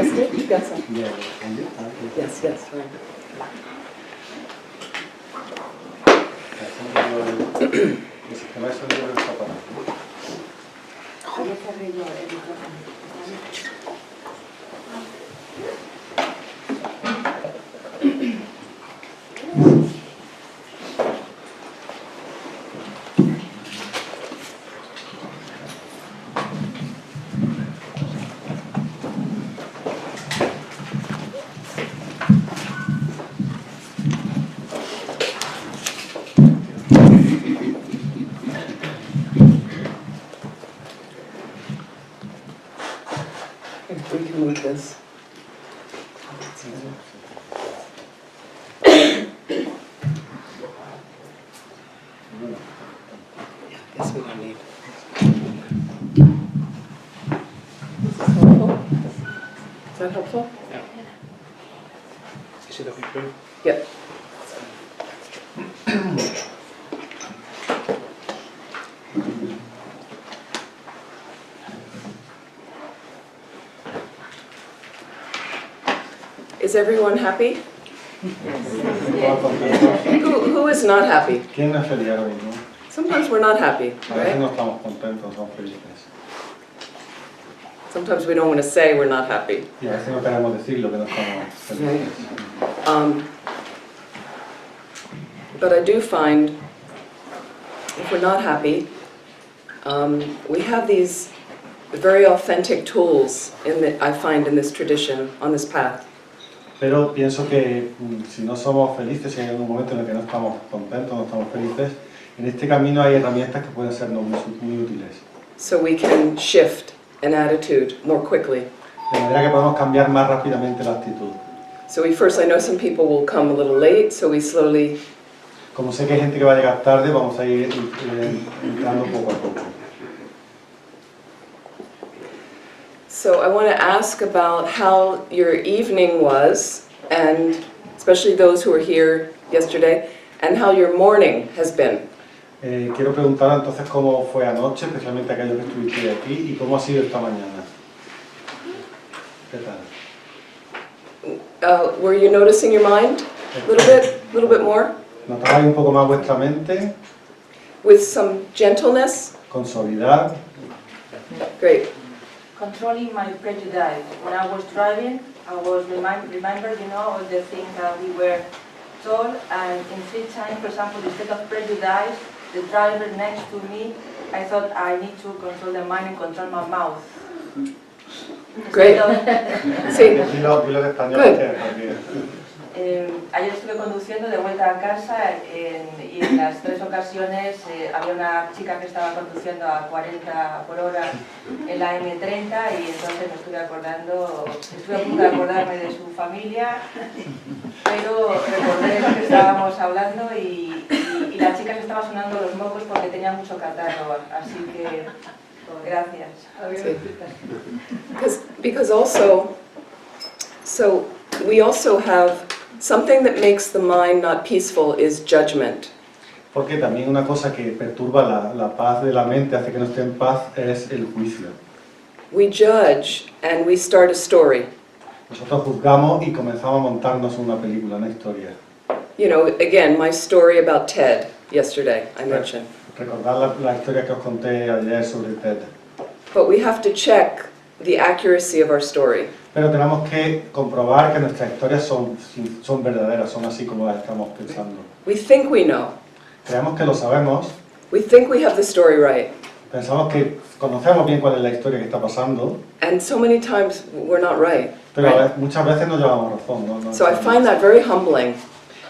¿Llegaste a casa? Yeah. Yes, yes, right. El sistema de sonido del aparato. Ahí cerré yo el micrófono. If we can move this. Yeah, this we don't need. Is this helpful? Is that helpful? Is it okay for you? Yep. Is everyone happy? Who is not happy? ¿Quién no es feliz ahora mismo? Sometimes we're not happy, A veces right? no estamos contentos, no estamos felices. Sometimes we don't want to say we're not happy. Y a veces no queremos decir lo que no estamos felices. But I do find, if we're not happy, we have these very authentic tools I find in this tradition, on this path. Pero pienso que si no somos felices, si hay algún momento en el que no estamos contentos, no estamos felices, en este camino hay herramientas que pueden sernos muy útiles. So we can shift an attitude more quickly. De manera que podemos cambiar más rápidamente la actitud. So I know some people will come a little late, so we slowly. Como sé que hay gente que va a llegar tarde, vamos a ir entrando poco a poco. So I want to ask about how your evening was, and especially those who were here yesterday, and how your morning has been. Quiero preguntar entonces cómo fue anoche, especialmente aquellos que estuviste aquí, y cómo ha sido esta mañana. ¿Qué tal? Were you noticing your mind a little bit more? ¿Notabais un poco más vuestra mente? With some gentleness? Con suavidad. Great. Controlling my prejudice. When I was driving, I was remembered, all the things that we were told, and in free time, for example, instead of prejudice, the driver next to me, I thought I need to control the mind and control my mouth. Great. Sí. Dilo en español. Ayer estuve conduciendo de vuelta a casa y en las 3 ocasiones había una chica que estaba conduciendo a 40 por hora en la M30 y entonces me estuve a punto de acordarme de su familia, pero recordé lo que estábamos hablando y la chica se estaba sonando los mocos porque tenía mucho catarro, así que gracias. Because also, so we also have something that makes the mind not peaceful is judgment. Porque también una cosa que perturba la paz de la mente, hace que no esté en paz, es el juicio. We judge and we start a story. Nosotros juzgamos y comenzamos a montarnos una película, una historia. Again, my story about Ted yesterday, I mentioned. Recordar la historia que os conté ayer sobre Ted. But we have to check the accuracy of our story. Pero tenemos que comprobar que nuestras historias son verdaderas, son así como las estamos pensando. We think we know. Creemos que lo sabemos, We think we have the story right. pensamos que conocemos bien cuál es la historia que está pasando, And so many times we're not right. pero muchas veces no llevamos razón. No So I find that very humbling.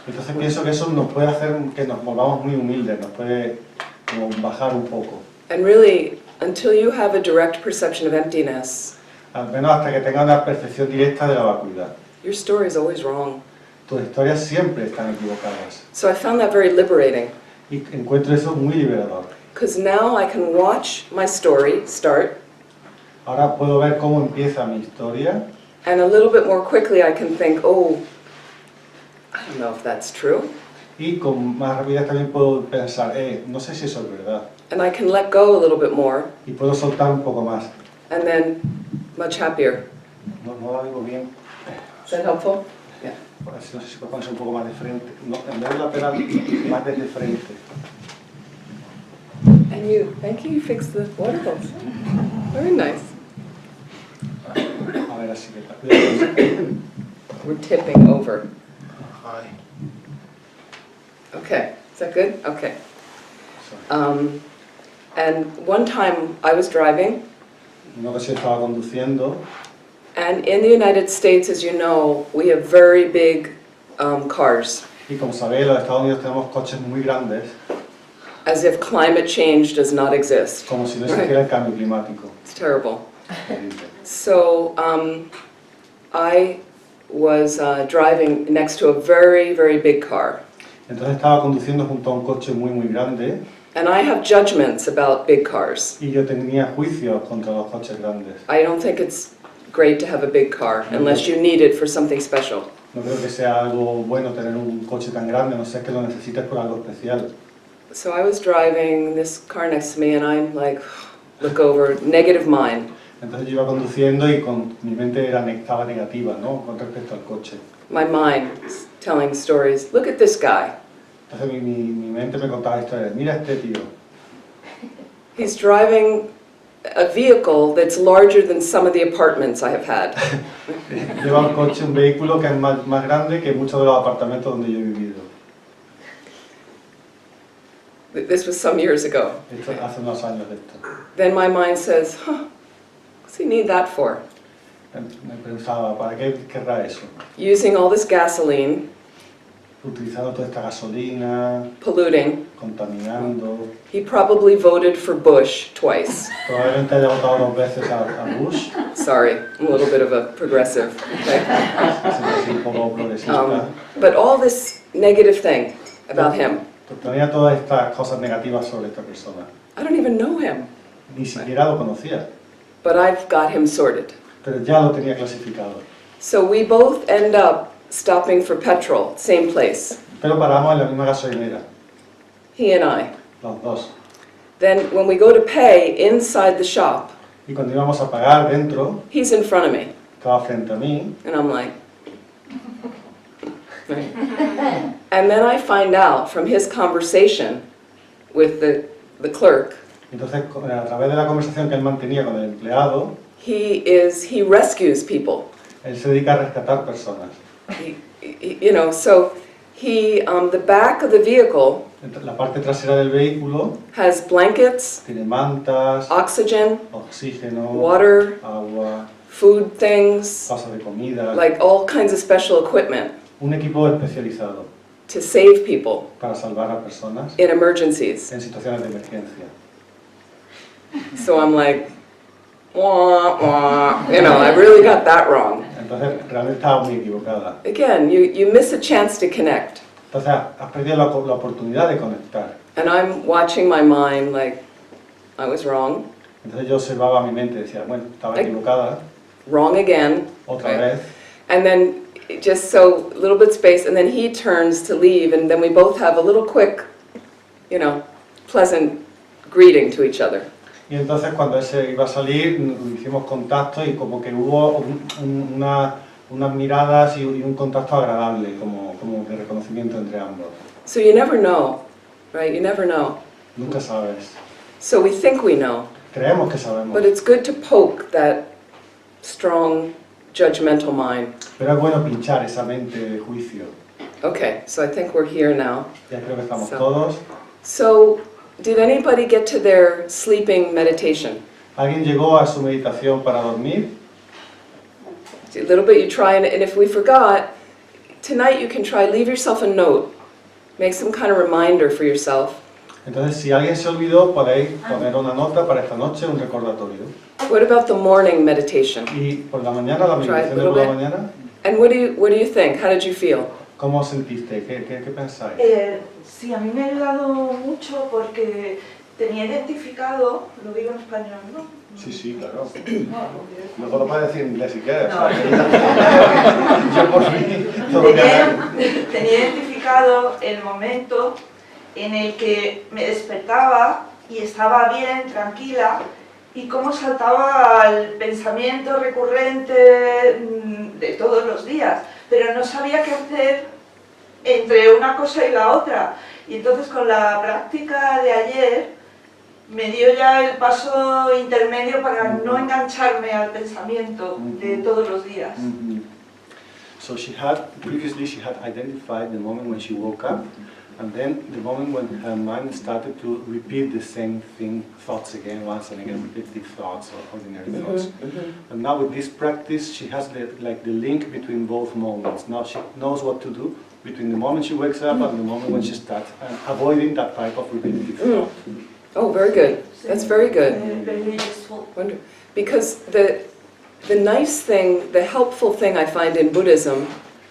Entonces pienso que eso nos puede hacer que nos volvamos muy humildes, nos puede como bajar un poco. And really, until you have a direct perception of emptiness, Al menos hasta que tengas una percepción directa de la vacuidad. your story is always wrong. Tus historias siempre están equivocadas. So I found that very liberating. Y encuentro eso muy liberador. Because now I can watch my story start, Ahora puedo ver cómo empieza mi historia and a little bit more quickly I can think, oh, I don't know if that's true. y con más rapidez también puedo pensar, no sé si eso es verdad. And I can let go a little bit more, Y puedo soltar un poco más. and then much happier. No la digo bien. Is that helpful? Yeah. No sé si puedes ponerse un poco más de frente. No, en vez de lateral, más desde frente. And you fixed the water bowls. Very nice. A ver, así que tal. We're tipping over. Ay. Okay, is that good? Okay. And one time I was driving, Una ocasión estaba conduciendo and in the United States, as you know, we have very big cars, y como sabéis, en los Estados Unidos tenemos coches muy grandes, as if climate change does not exist. como si no existiera el cambio climático. It's terrible. Terrible. So I was driving next to a very, very big car. Entonces estaba conduciendo junto a un coche muy grande And I have judgments about big cars. y yo tenía juicios contra los coches grandes. I don't think it's great to have a big car unless you need it for something special. No creo que sea algo bueno tener un coche tan grande, no sé, que lo necesites por algo especial. So I was driving this car next to me and I'm like, look over, negative mind. Entonces yo iba conduciendo y mi mente estaba negativa, ¿no? Con respecto al coche. My mind is telling stories. Look at this guy. Entonces mi mente me contaba historias. Mira este tío. He's driving a vehicle that's larger than some of the apartments I have had. Lleva un coche, un vehículo que es más grande que muchos de los apartamentos donde yo he vivido. This was some years ago. Esto hace unos años de esto. Then my mind says, what's he need that for? Me pensaba, ¿para qué querrá eso? Using all this gasoline, Utilizando toda esta gasolina, polluting. contaminando. He probably voted for Bush twice. Probablemente haya votado 2 veces a Bush. Sorry, I'm a little bit of a progressive. Okay? Así un poco progresista. But all this negative thing about him, Tenía todas estas cosas negativas sobre esta persona. I don't even know him, Ni siquiera lo conocía, but I've got him sorted. pero ya lo tenía clasificado. So we both end up stopping for petrol, same place, Pero paramos en la misma gasolinera, he and I. los dos. Then when we go to pay inside the shop, Y cuando íbamos a pagar dentro, he's in front of me, estaba frente a mí, and I'm like, right. And then I find out from his conversation with the clerk, entonces a través de la conversación que él mantenía con el empleado, he rescues people. él se dedica a rescatar personas. So the back of the vehicle La parte trasera del vehículo has blankets, tiene mantas, oxygen, oxígeno, water, agua, food things, pasas de comida, like all kinds of special equipment un equipo especializado to save people para salvar a personas in emergencies. en situaciones de emergencia. So I'm like, wah, wah. I really got that wrong. Entonces realmente estaba muy equivocada. Again, you miss a chance to connect. Entonces has perdido la oportunidad de conectar. And I'm watching my mind like, I was wrong, Entonces yo observaba mi mente y decía, bueno, estaba equivocada, wrong again. otra Right. vez. And then just so a little bit space, and then he turns to leave, and then we both have a little quick, pleasant greeting to each other. Y entonces cuando él se iba a salir, hicimos contacto y como que hubo unas miradas y un contacto agradable, como de reconocimiento entre ambos. So you never know, right? You never know. Nunca sabes. So we think we know, Creemos que sabemos, but it's good to poke that strong judgmental mind. pero es bueno pinchar esa mente de juicio. Okay, so I think we're here now. Ya creo que estamos So- todos. So did anybody get to their sleeping meditation? ¿Alguien llegó a su meditación para dormir? A little bit you try, and if we forgot, tonight you can try, leave yourself a note. Make some kind of reminder for yourself. Entonces, si alguien se olvidó, podéis poner una nota para esta noche, un recordatorio. What about the morning meditation? Y por la mañana, la Try meditación de a por la little mañana, And what do you think? How did you feel? ¿cómo os sentiste? ¿Qué pensáis? Sí, a mí me ha ayudado mucho porque tenía identificado, lo digo en español, ¿no? Sí, claro. No, Luego lo puedes decir en inglés si quieres. No. Yo por mí, todo lo que haga. tenía identificado el momento en el que me despertaba y estaba bien, tranquila, y cómo saltaba al pensamiento recurrente de todos los días, pero no sabía qué hacer entre una cosa y la otra. Y entonces con la práctica de ayer me dio ya el paso intermedio para no engancharme al pensamiento de todos los días. So previously she had identified the moment when she woke up, and then the moment when her mind started to repeat the same thing, thoughts again, once and again, repetitive thoughts or ordinary thoughts. And now with this practice, she has the link between both moments. Now she knows what to do between the moment she wakes up and the moment when she starts, and avoiding that type of repetitive thought. Oh, very good. That's very good. Very useful. Wonder, because the nice thing, the helpful thing I find in Buddhism,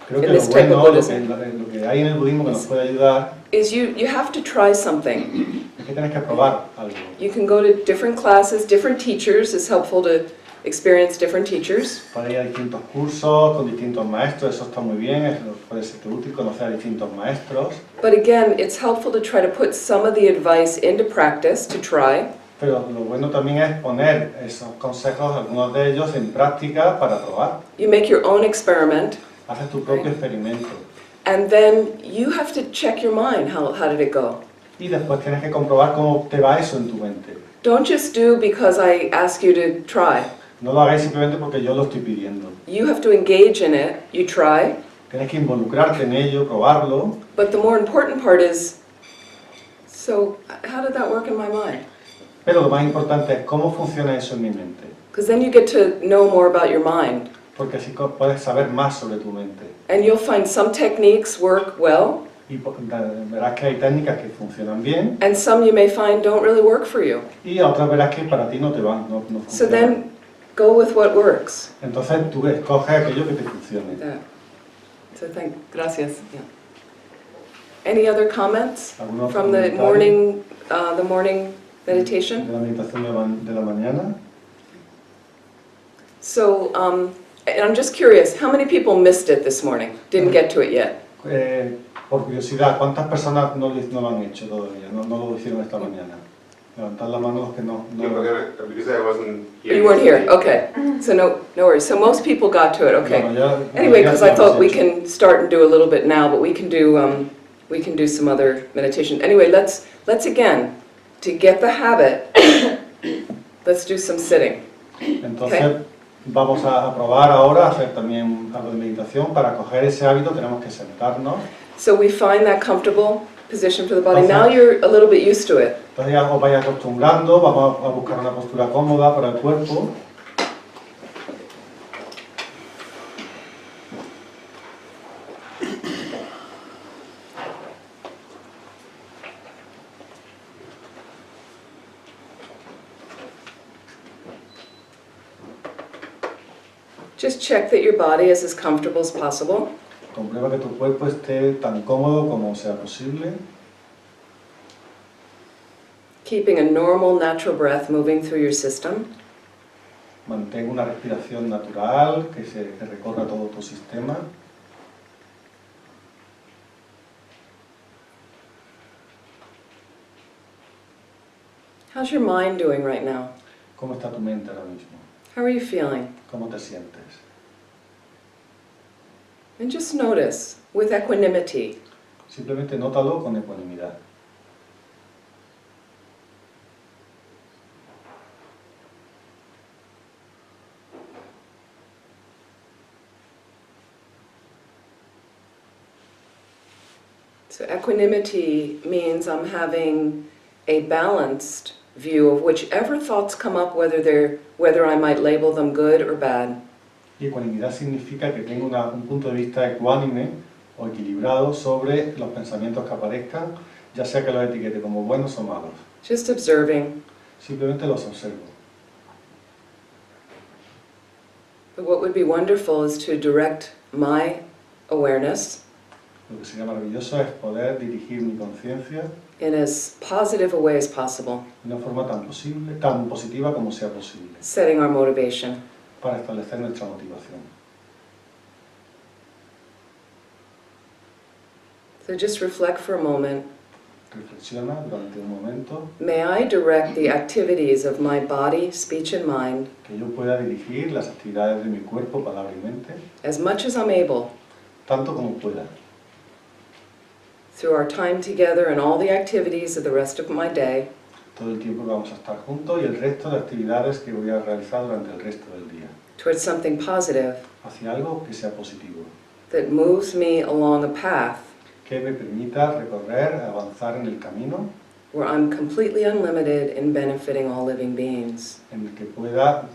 Creo que in lo this type of bueno, lo Buddhism, que hay en el budismo que nos puede ayudar is you have to try something. es que tienes que probar algo. You can go to different classes, different teachers. It's helpful to experience different teachers. Para ir a distintos cursos con distintos maestros, eso está muy bien, eso puede ser útil conocer a distintos maestros. But again, it's helpful to try to put some of the advice into practice, to try. Pero lo bueno también es poner esos consejos, algunos de ellos, en práctica para probar. You make your own experiment, Haces tu propio experimento. and then you have to check your mind. How did it go? Y después tienes que comprobar cómo te va eso en tu mente. Don't just do because I ask you to try. No lo hagáis simplemente porque yo lo estoy pidiendo. You have to engage in it. You try. Tienes que involucrarte en ello, probarlo. But the more important part is, so how did that work in my mind? Pero lo más importante es cómo funciona eso en mi mente. Because then you get to know more about your mind. Porque así puedes saber más sobre tu mente. And you'll find some techniques work well, Y verás que hay técnicas que funcionan bien and some you may find don't really work for you. y otras verás que para ti no te van, no So funcionan. then, go with what works. Entonces tú escoges aquello que te funcione. Yeah. So gracias. Yeah. Any other comments ¿Algún otro from the comentario morning de meditation? la meditación de la mañana? So, and I'm just curious, how many people missed it this morning? Didn't get to it yet? Por curiosidad, ¿cuántas personas no lo han hecho todavía? No lo hicieron esta mañana. Levantad la mano los que no. Because I wasn't here. You weren't here, okay. So no worries. So most people got to it, okay. Bueno, ya- Anyway, because I ya lo thought we hemos hecho. can start and do a little bit now, but we can do some other meditation. Anyway, let's again, to get the habit, let's do some sitting. Entonces vamos a probar ahora a hacer también algo de meditación. Para coger ese hábito tenemos que sentarnos. So we find that comfortable position for the body. Okay. Now you're a little bit used to it. Entonces ya os vais acostumbrando, vamos a buscar una postura cómoda para el cuerpo. Just check that your body is as comfortable as possible. Comprueba que tu cuerpo esté tan cómodo como sea posible. Keeping a normal, natural breath moving through your system. Mantén una respiración natural que recorra todo tu sistema. How's your mind doing right now? ¿Cómo está tu mente ahora mismo? How are you feeling? ¿Cómo te sientes? And just notice, with equanimity, Simplemente nótalo con ecuanimidad. so equanimity means I'm having a balanced view of whichever thoughts come up, whether I might label them good or bad. Y ecuanimidad significa que tengo un punto de vista ecuánime o equilibrado sobre los pensamientos que aparezcan, ya sea que los etiquete como buenos o malos. Just observing. Simplemente los observo. But what would be wonderful is to direct my awareness Lo que sería maravilloso es poder dirigir mi conciencia in as positive a way as possible, de una forma tan positiva como sea posible, setting our motivation. para establecer nuestra motivación. So just reflect for a moment Reflexiona durante un momento may I direct the activities of my body, speech, and mind que yo pueda dirigir las actividades de mi cuerpo, palabra y mente, as much as I'm able tanto como pueda, through our time together and all the activities of the rest of my day, todo el tiempo que vamos a estar juntos y el resto de actividades que voy a realizar durante el resto del día, towards something positive hacia algo que sea positivo, that moves me along a path que me permita recorrer, avanzar en el camino, where I'm completely unlimited in benefiting all living beings. en el que pueda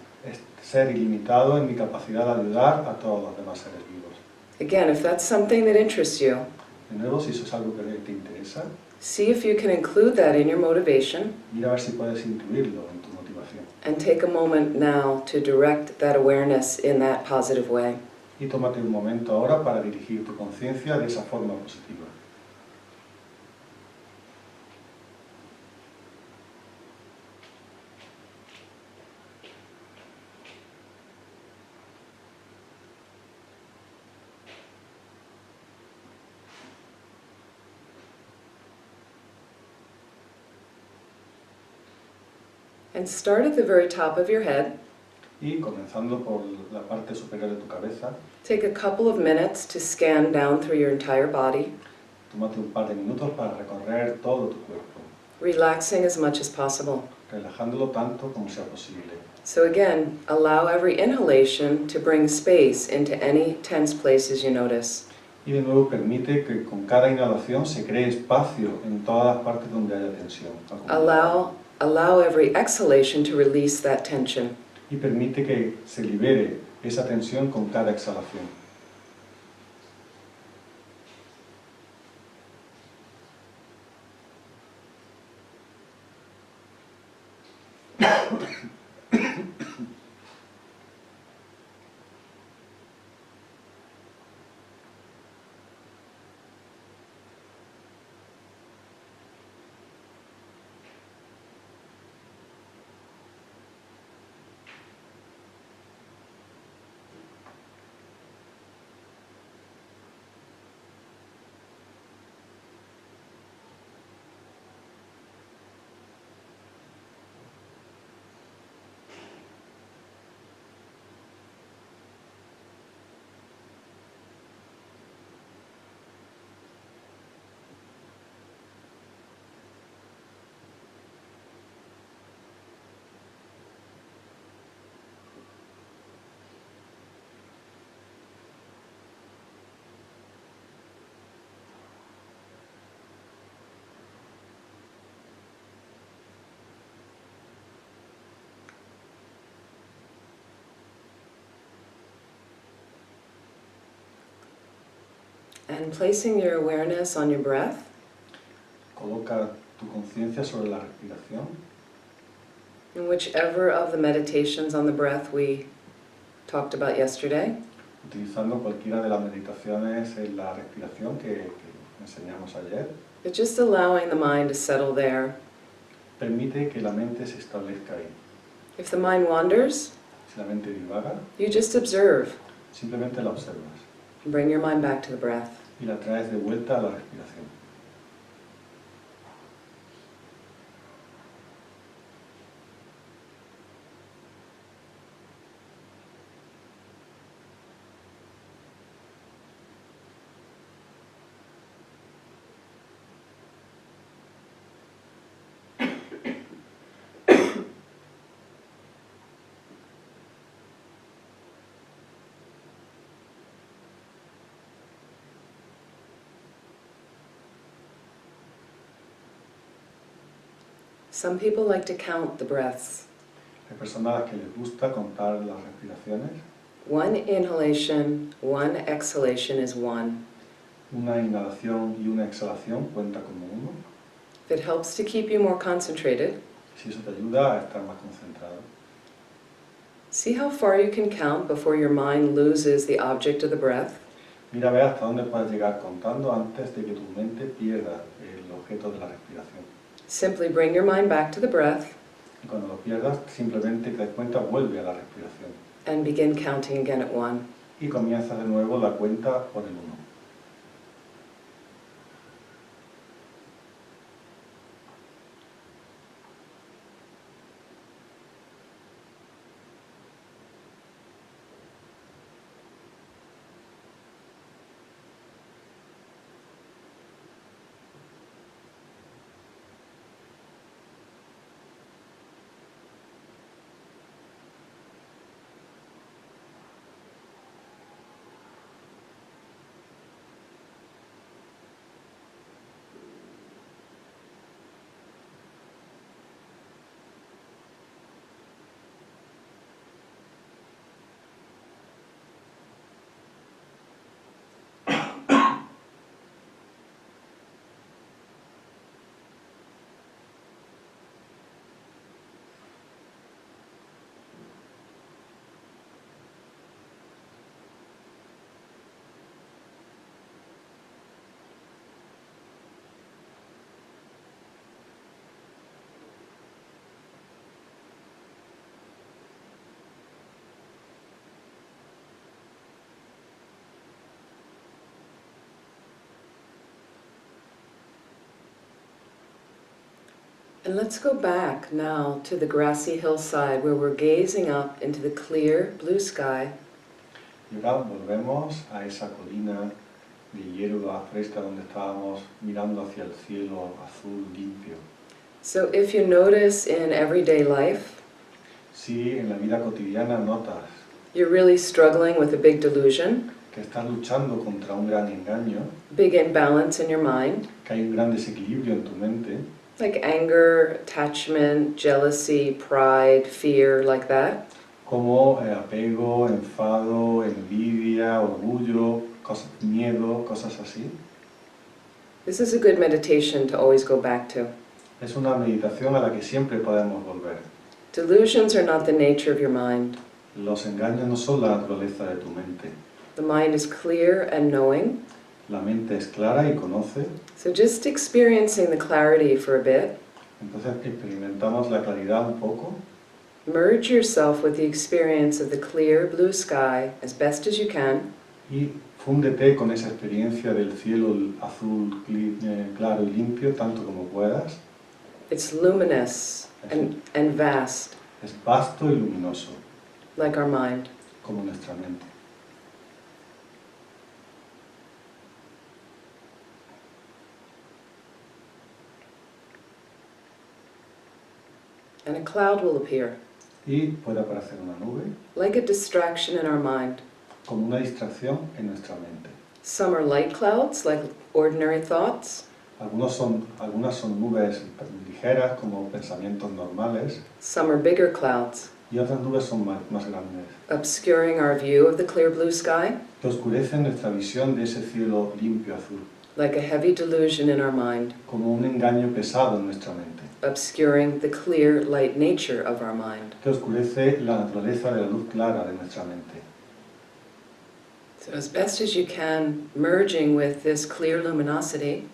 ser ilimitado en mi capacidad de ayudar a todos los demás seres vivos. Again, if that's something that interests you, De nuevo, si eso es algo que te interesa, see if you can include that in your motivation mira a ver si puedes incluirlo en tu motivación. and take a moment now to direct that awareness in that positive way. Y tómate un momento ahora para dirigir tu conciencia de esa forma positiva. And start at the very top of your head. Y comenzando por la parte superior de tu cabeza, Take a couple of minutes to scan down through your entire body, tómate un par de minutos para recorrer todo tu cuerpo, relaxing as much as possible. relajándolo tanto como sea posible. So again, allow every inhalation to bring space into any tense places you notice. Y de nuevo permite que con cada inhalación se cree espacio en todas las partes donde haya tensión. Allow every exhalation to release that tension. Y permite que se libere esa tensión con cada exhalación. And placing your awareness on your breath, Coloca tu conciencia sobre la respiración, in whichever of the meditations on the breath we talked about yesterday. utilizando cualquiera de las meditaciones en la respiración que enseñamos ayer. But just allowing the mind to settle there. Permite que la mente se establezca ahí. If the mind wanders, Si la mente divaga, you just observe simplemente la observas and bring your mind back to the breath. y la traes de vuelta a la respiración. Some people like to count the breaths. Hay personas que les gusta contar las respiraciones. One inhalation, one exhalation is one. Una inhalación y una exhalación cuenta como uno. If it helps to keep you more concentrated, Si eso te ayuda a estar más concentrado. see how far you can count before your mind loses the object of the breath. Mira a ver hasta dónde puedes llegar contando antes de que tu mente pierda el objeto de la respiración. Simply bring your mind back to the breath Y cuando lo pierdas, simplemente te das cuenta, vuelve a la respiración. and begin counting again at one. Y comienza de nuevo la cuenta por el 1. And let's go back now to the grassy hillside where we're gazing up into the clear blue sky. Y ahora volvemos a esa colina de hierba fresca donde estábamos mirando hacia el cielo azul limpio. So if you notice in everyday life, Si en la vida cotidiana notas you're really struggling with a big delusion, que estás luchando contra un gran engaño, big imbalance in your mind, que hay un gran desequilibrio en tu mente, like anger, attachment, jealousy, pride, fear, like that, como apego, enfado, envidia, orgullo, miedo, cosas así, this is a good meditation to always go back to. es una meditación a la que siempre podemos volver. Delusions are not the nature of your mind. Los engaños no son la naturaleza de tu mente. The mind is clear and knowing. La mente es clara y conoce, So just experiencing the clarity for a bit, entonces experimentamos la claridad un poco, merge yourself with the experience of the clear blue sky as best as you can, y fúndete con esa experiencia del cielo azul claro y limpio tanto como puedas. It's luminous and vast, Es vasto y luminoso, like our mind. como nuestra mente. And a cloud will appear, Y puede aparecer una nube like a distraction in our mind. como una distracción en nuestra mente. Some are light clouds, like ordinary thoughts. Algunas son nubes ligeras como pensamientos normales Some are bigger clouds, y otras nubes son más grandes, obscuring our view of the clear blue sky, que oscurecen nuestra visión de ese cielo limpio azul, like a heavy delusion in our mind, como un engaño pesado en nuestra mente, obscuring the clear light nature of our mind. que oscurece la naturaleza de la luz clara de nuestra mente. So as best as you can, merging with this clear luminosity,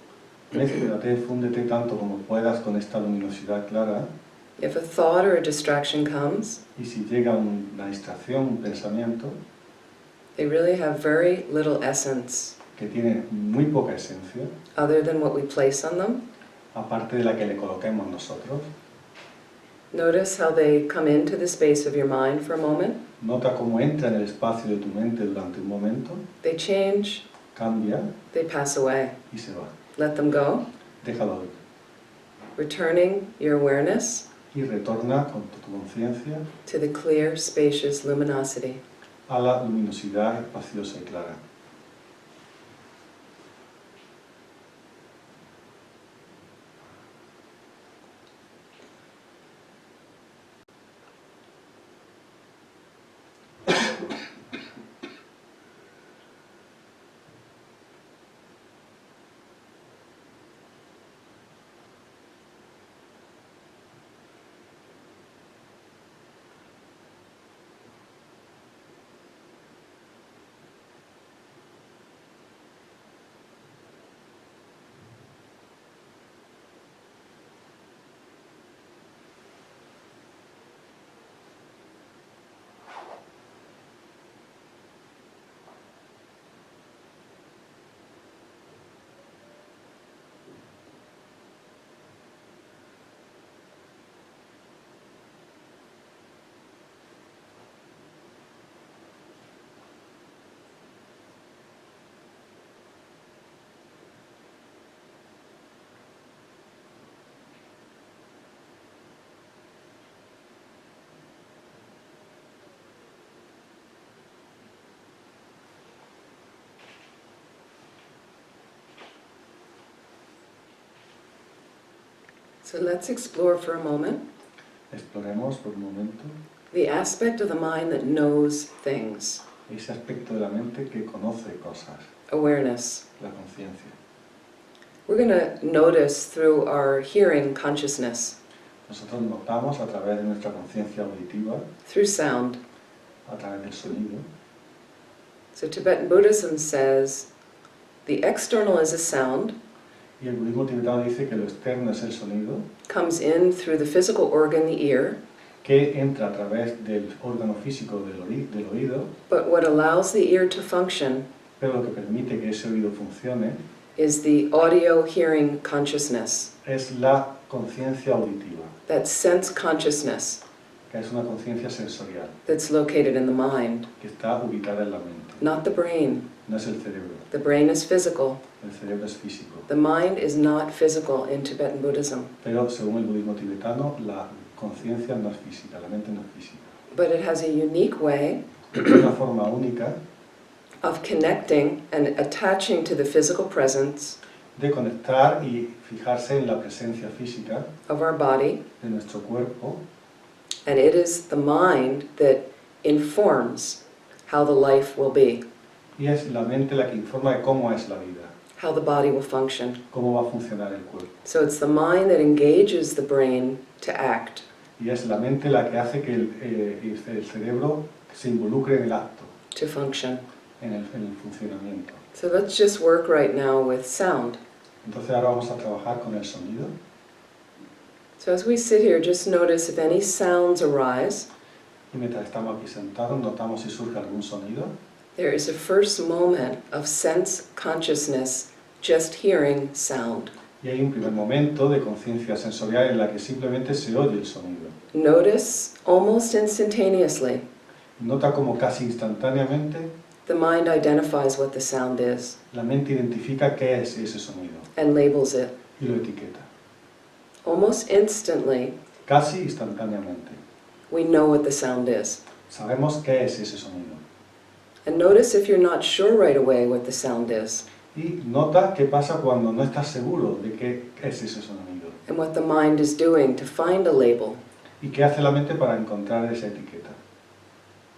Mézclate, fúndete tanto como puedas con esta luminosidad clara, if a thought or a distraction comes, y si llega una distracción, un pensamiento they really have very little essence que tiene muy poca esencia, other than what we place on them. aparte de la que le coloquemos nosotros, Notice how they come into the space of your mind for a moment. nota cómo entra en el espacio de tu mente durante un momento, They change, cambia they pass away. y se va. Let them go, Déjalo ir. returning your awareness Y retorna con tu conciencia to the clear, spacious luminosity. a la luminosidad espaciosa y clara. So let's explore for a moment Exploremos por un momento the aspect of the mind that knows things, ese aspecto de la mente que conoce cosas, awareness. la conciencia. We're going to notice through our hearing consciousness, Nosotros notamos a través de nuestra conciencia auditiva, through sound. a través del sonido. So Tibetan Buddhism says the external is a sound, Y el budismo tibetano dice que lo externo es el sonido, comes in through the physical organ, the ear, que entra a través del órgano físico del oído, but what allows the ear to function pero lo que permite que ese oído funcione is the audio hearing consciousness, es la conciencia auditiva, that sense consciousness que es una conciencia sensorial, that's located in the mind, que está ubicada en la mente. not the brain. No es el cerebro, The brain is physical. el cerebro es físico. The mind is not physical in Tibetan Buddhism, Pero según el budismo tibetano, la conciencia no es física, la mente no es física. but it has a unique way Tiene una forma única of connecting and attaching to the physical presence de conectar y fijarse en la presencia física of our body, de nuestro cuerpo, and it is the mind that informs how the life will be, y es la mente la que informa de cómo es la vida, how the body will function. cómo va a funcionar el cuerpo. So it's the mind that engages the brain to act. Y es la mente la que hace que el cerebro se involucre en el acto, To function. en el funcionamiento. So let's just work right now with sound. Entonces ahora vamos a trabajar con el sonido. So as we sit here, just notice if any sounds arise. Y mientras estamos aquí sentados, notamos si surge algún sonido. There is a first moment of sense consciousness, just hearing sound. Y hay un primer momento de conciencia sensorial en la que simplemente se oye el sonido. Notice almost instantaneously, Nota como casi instantáneamente the mind identifies what the sound is la mente identifica qué es ese sonido and labels it. y lo etiqueta. Almost instantly, Casi instantáneamente. we know what the sound is. Sabemos qué es ese sonido. And notice if you're not sure right away what the sound is, Y nota qué pasa cuando no estás seguro de qué es ese sonido. and what the mind is doing to find a label. Y qué hace la mente para encontrar esa etiqueta.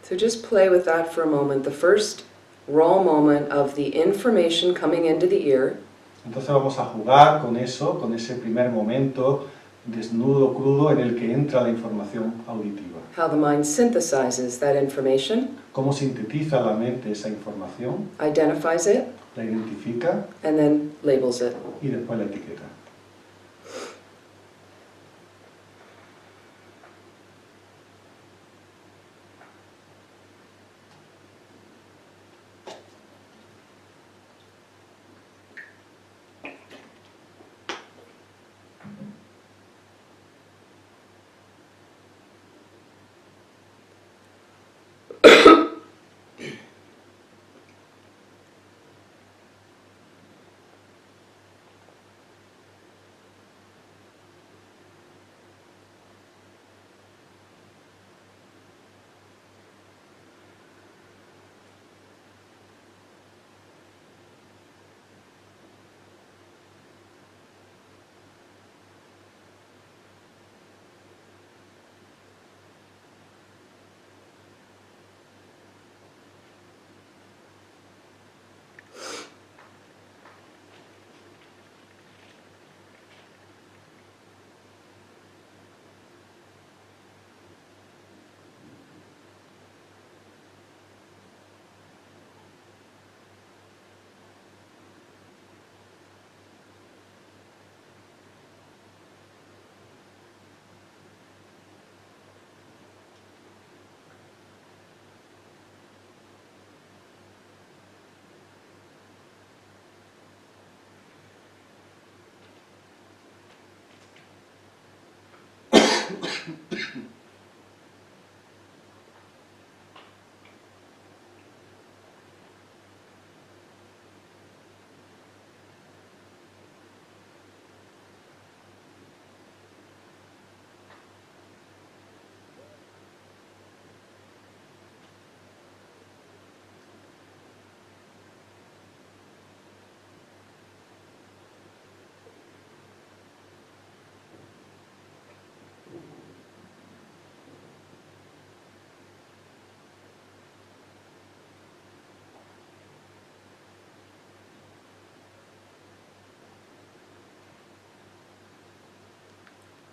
So just play with that for a moment, the first raw moment of the information coming into the ear, Entonces vamos a jugar con eso, con ese primer momento desnudo, crudo, en el que entra la información auditiva. how the mind synthesizes that information, Cómo sintetiza la mente esa información, identifies it, la identifica and then labels it. y después la etiqueta.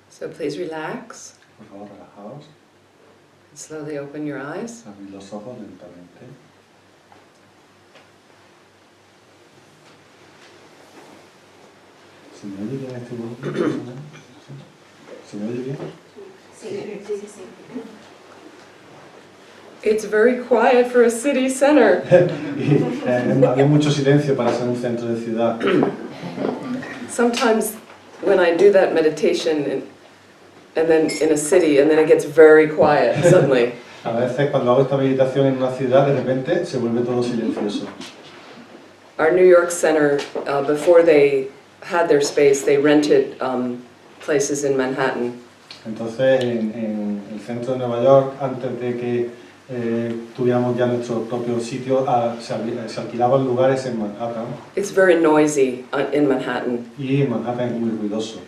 So please relax Por favor, relajaos, and slowly open your eyes. abrid los ojos lentamente. ¿Se me oye bien este volumen? ¿Sí? ¿Se me oye bien? Sí, sí, sí. It's very quiet for a city center. Y había mucho silencio para ser un centro de ciudad. Sometimes when I do that meditation and then in a city and then it gets very quiet suddenly. A veces cuando hago esta meditación en una ciudad, de repente se vuelve todo silencioso. Our New York center, before they had their space, they rented places in Manhattan. Entonces, en el centro de Nueva York, antes de que tuviéramos ya nuestro propio sitio, se alquilaban lugares en Manhattan. It's very noisy in Manhattan. Y Manhattan es muy ruidoso.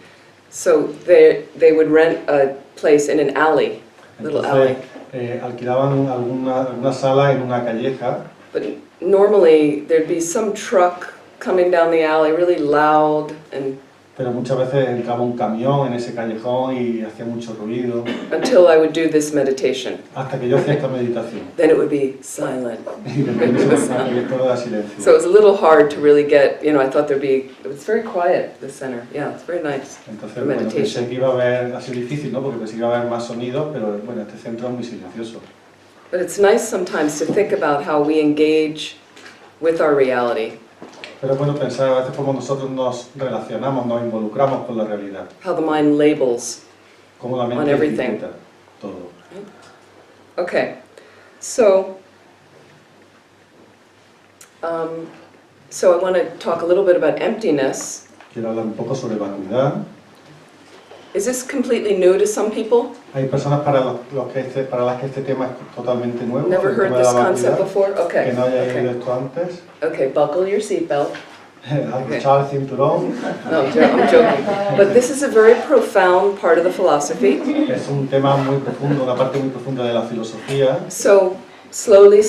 So they would rent a place in an alley, little alley. Entonces, alquilaban alguna sala en una calleja. But normally there'd be some truck coming down the alley, really loud, and Pero muchas veces entraba un camión en ese callejón y hacía mucho ruido. until I would do this meditation. Hasta que yo hacía esta meditación. Then it would be silent. Y de repente todo era silencio. So it was a little hard to really get, I thought it was very quiet, the center. Yeah, it's very nice Entonces, for bueno, meditation. pensé que iba a haber, ha sido difícil, ¿no? Porque pensé que iba a haber más sonido, pero bueno, este centro es muy silencioso. But it's nice sometimes to think about how we engage with our reality, Pero es bueno pensar a veces cómo nosotros nos relacionamos, nos involucramos con la realidad. how the mind labels. Cómo la On mente everything. etiqueta todo. Okay, so I want to talk a little bit about emptiness. Quiero hablar un poco sobre vacuidad. Is this completely new to some people? Hay personas para las que este tema es totalmente nuevo. Never el heard tema de this la concept vacuidad, before? que Okay, no haya oído okay. esto antes. Okay, buckle your seatbelt. Echar el cinturón. No, I'm joking. But this is a very profound part of the philosophy. Es un tema muy profundo, una parte muy profunda de la filosofía. So slowly,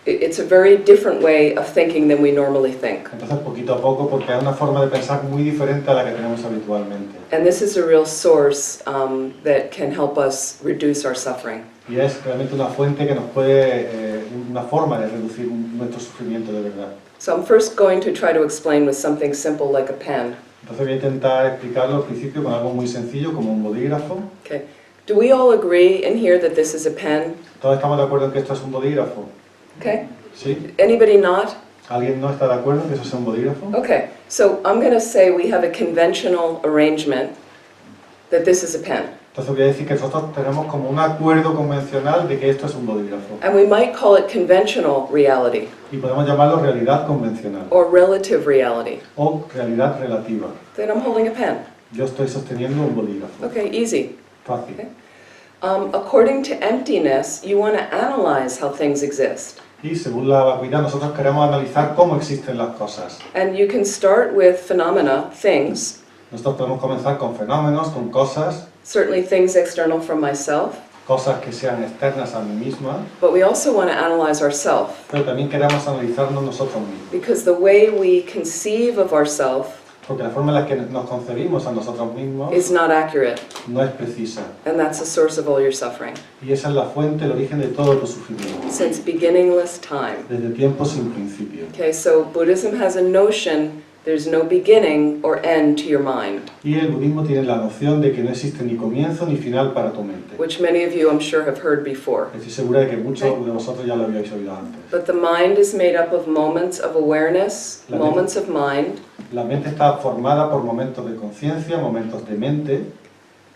it's a very different way of thinking than we normally think. Entonces, poquito a poco, porque hay una forma de pensar muy diferente a la que tenemos habitualmente. And this is a real source that can help us reduce our suffering. Y es realmente una fuente que nos puede, una forma de reducir nuestro sufrimiento de verdad. So I'm first going to try to explain with something simple like a pen. Entonces voy a intentar explicarlo al principio con algo muy sencillo, como un bolígrafo. Okay. Do we all agree in here that this is a pen? ¿Todos estamos de acuerdo en que esto es un bolígrafo? Okay. ¿Sí? Anybody not? ¿Alguien no está de acuerdo en que eso sea un bolígrafo? Okay. So I'm going to say we have a conventional arrangement that this is a pen. Entonces voy a decir que nosotros tenemos como un acuerdo convencional de que esto es un bolígrafo. And we might call it conventional reality Y podemos llamarlo realidad convencional or relative reality. o realidad relativa. Then I'm holding a pen. Yo estoy sosteniendo un bolígrafo. Okay, easy. Fácil. Okay. According to emptiness, you want to analyze how things exist. Y según la vacuidad, nosotros queremos analizar cómo existen las cosas. And you can start with phenomena, things, Nosotros podemos comenzar con fenómenos, con cosas, certainly things external from myself, cosas que sean externas a mí misma, but we also want to analyze ourselves, pero también queremos analizarnos nosotros mismos. because the way we conceive of ourselves Porque la forma en la que nos concebimos a nosotros mismos is not accurate, no es precisa. and that's the source of all your suffering. Y esa es la fuente, el origen de todo tu sufrimiento, Since beginningless time. desde tiempos sin principio. Okay, so Buddhism has a notion there's no beginning or end to your mind, Y el budismo tiene la noción de que no existe ni comienzo ni final para tu mente. which many of you I'm sure have heard before. Estoy segura de que muchos de vosotros ya lo habíais oído antes. But the mind is made up of moments of awareness, La moments of mind, La mente está formada por momentos de conciencia, momentos de mente,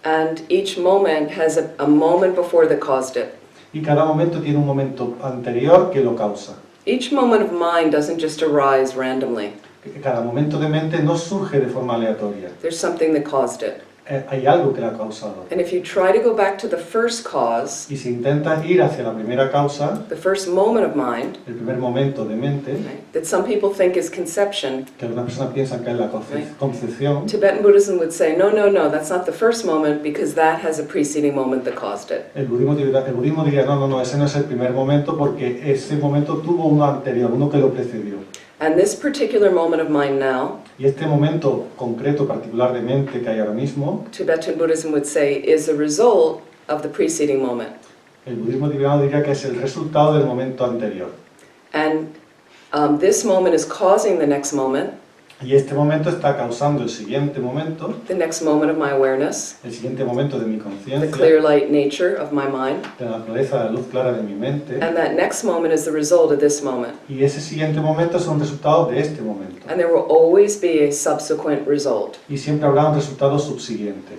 and each moment has a moment before that caused it. y cada momento tiene un momento anterior que lo causa. Each moment of mind doesn't just arise randomly. Cada momento de mente no surge de forma aleatoria. There's something that caused it. Hay algo que la ha causado. And if you try to go back to the first cause, Y si intentas ir hacia la primera causa, the first moment of mind, el primer momento de mente, right, that some people think is conception, que algunas personas piensan que es la concepción, Tibetan Buddhism would say, no, that's not the first moment because that has a preceding moment that caused it. el budismo diría, no, ese no es el primer momento porque ese momento tuvo uno anterior, uno que lo precedió. And this particular moment of mind now, Y este momento concreto, particular de mente que hay ahora mismo, Tibetan Buddhism would say, is a result of the preceding moment. el budismo tibetano diría que es el resultado del momento anterior. And this moment is causing the next moment, Y este momento está causando el siguiente momento, the next moment of my awareness, el siguiente momento de mi the conciencia, clear light nature of my mind, de la naturaleza de la luz clara de mi mente, and that next moment is the result of this moment. y ese siguiente momento es un resultado de este momento. And there will always be a subsequent result. Y siempre habrá un resultado subsiguiente.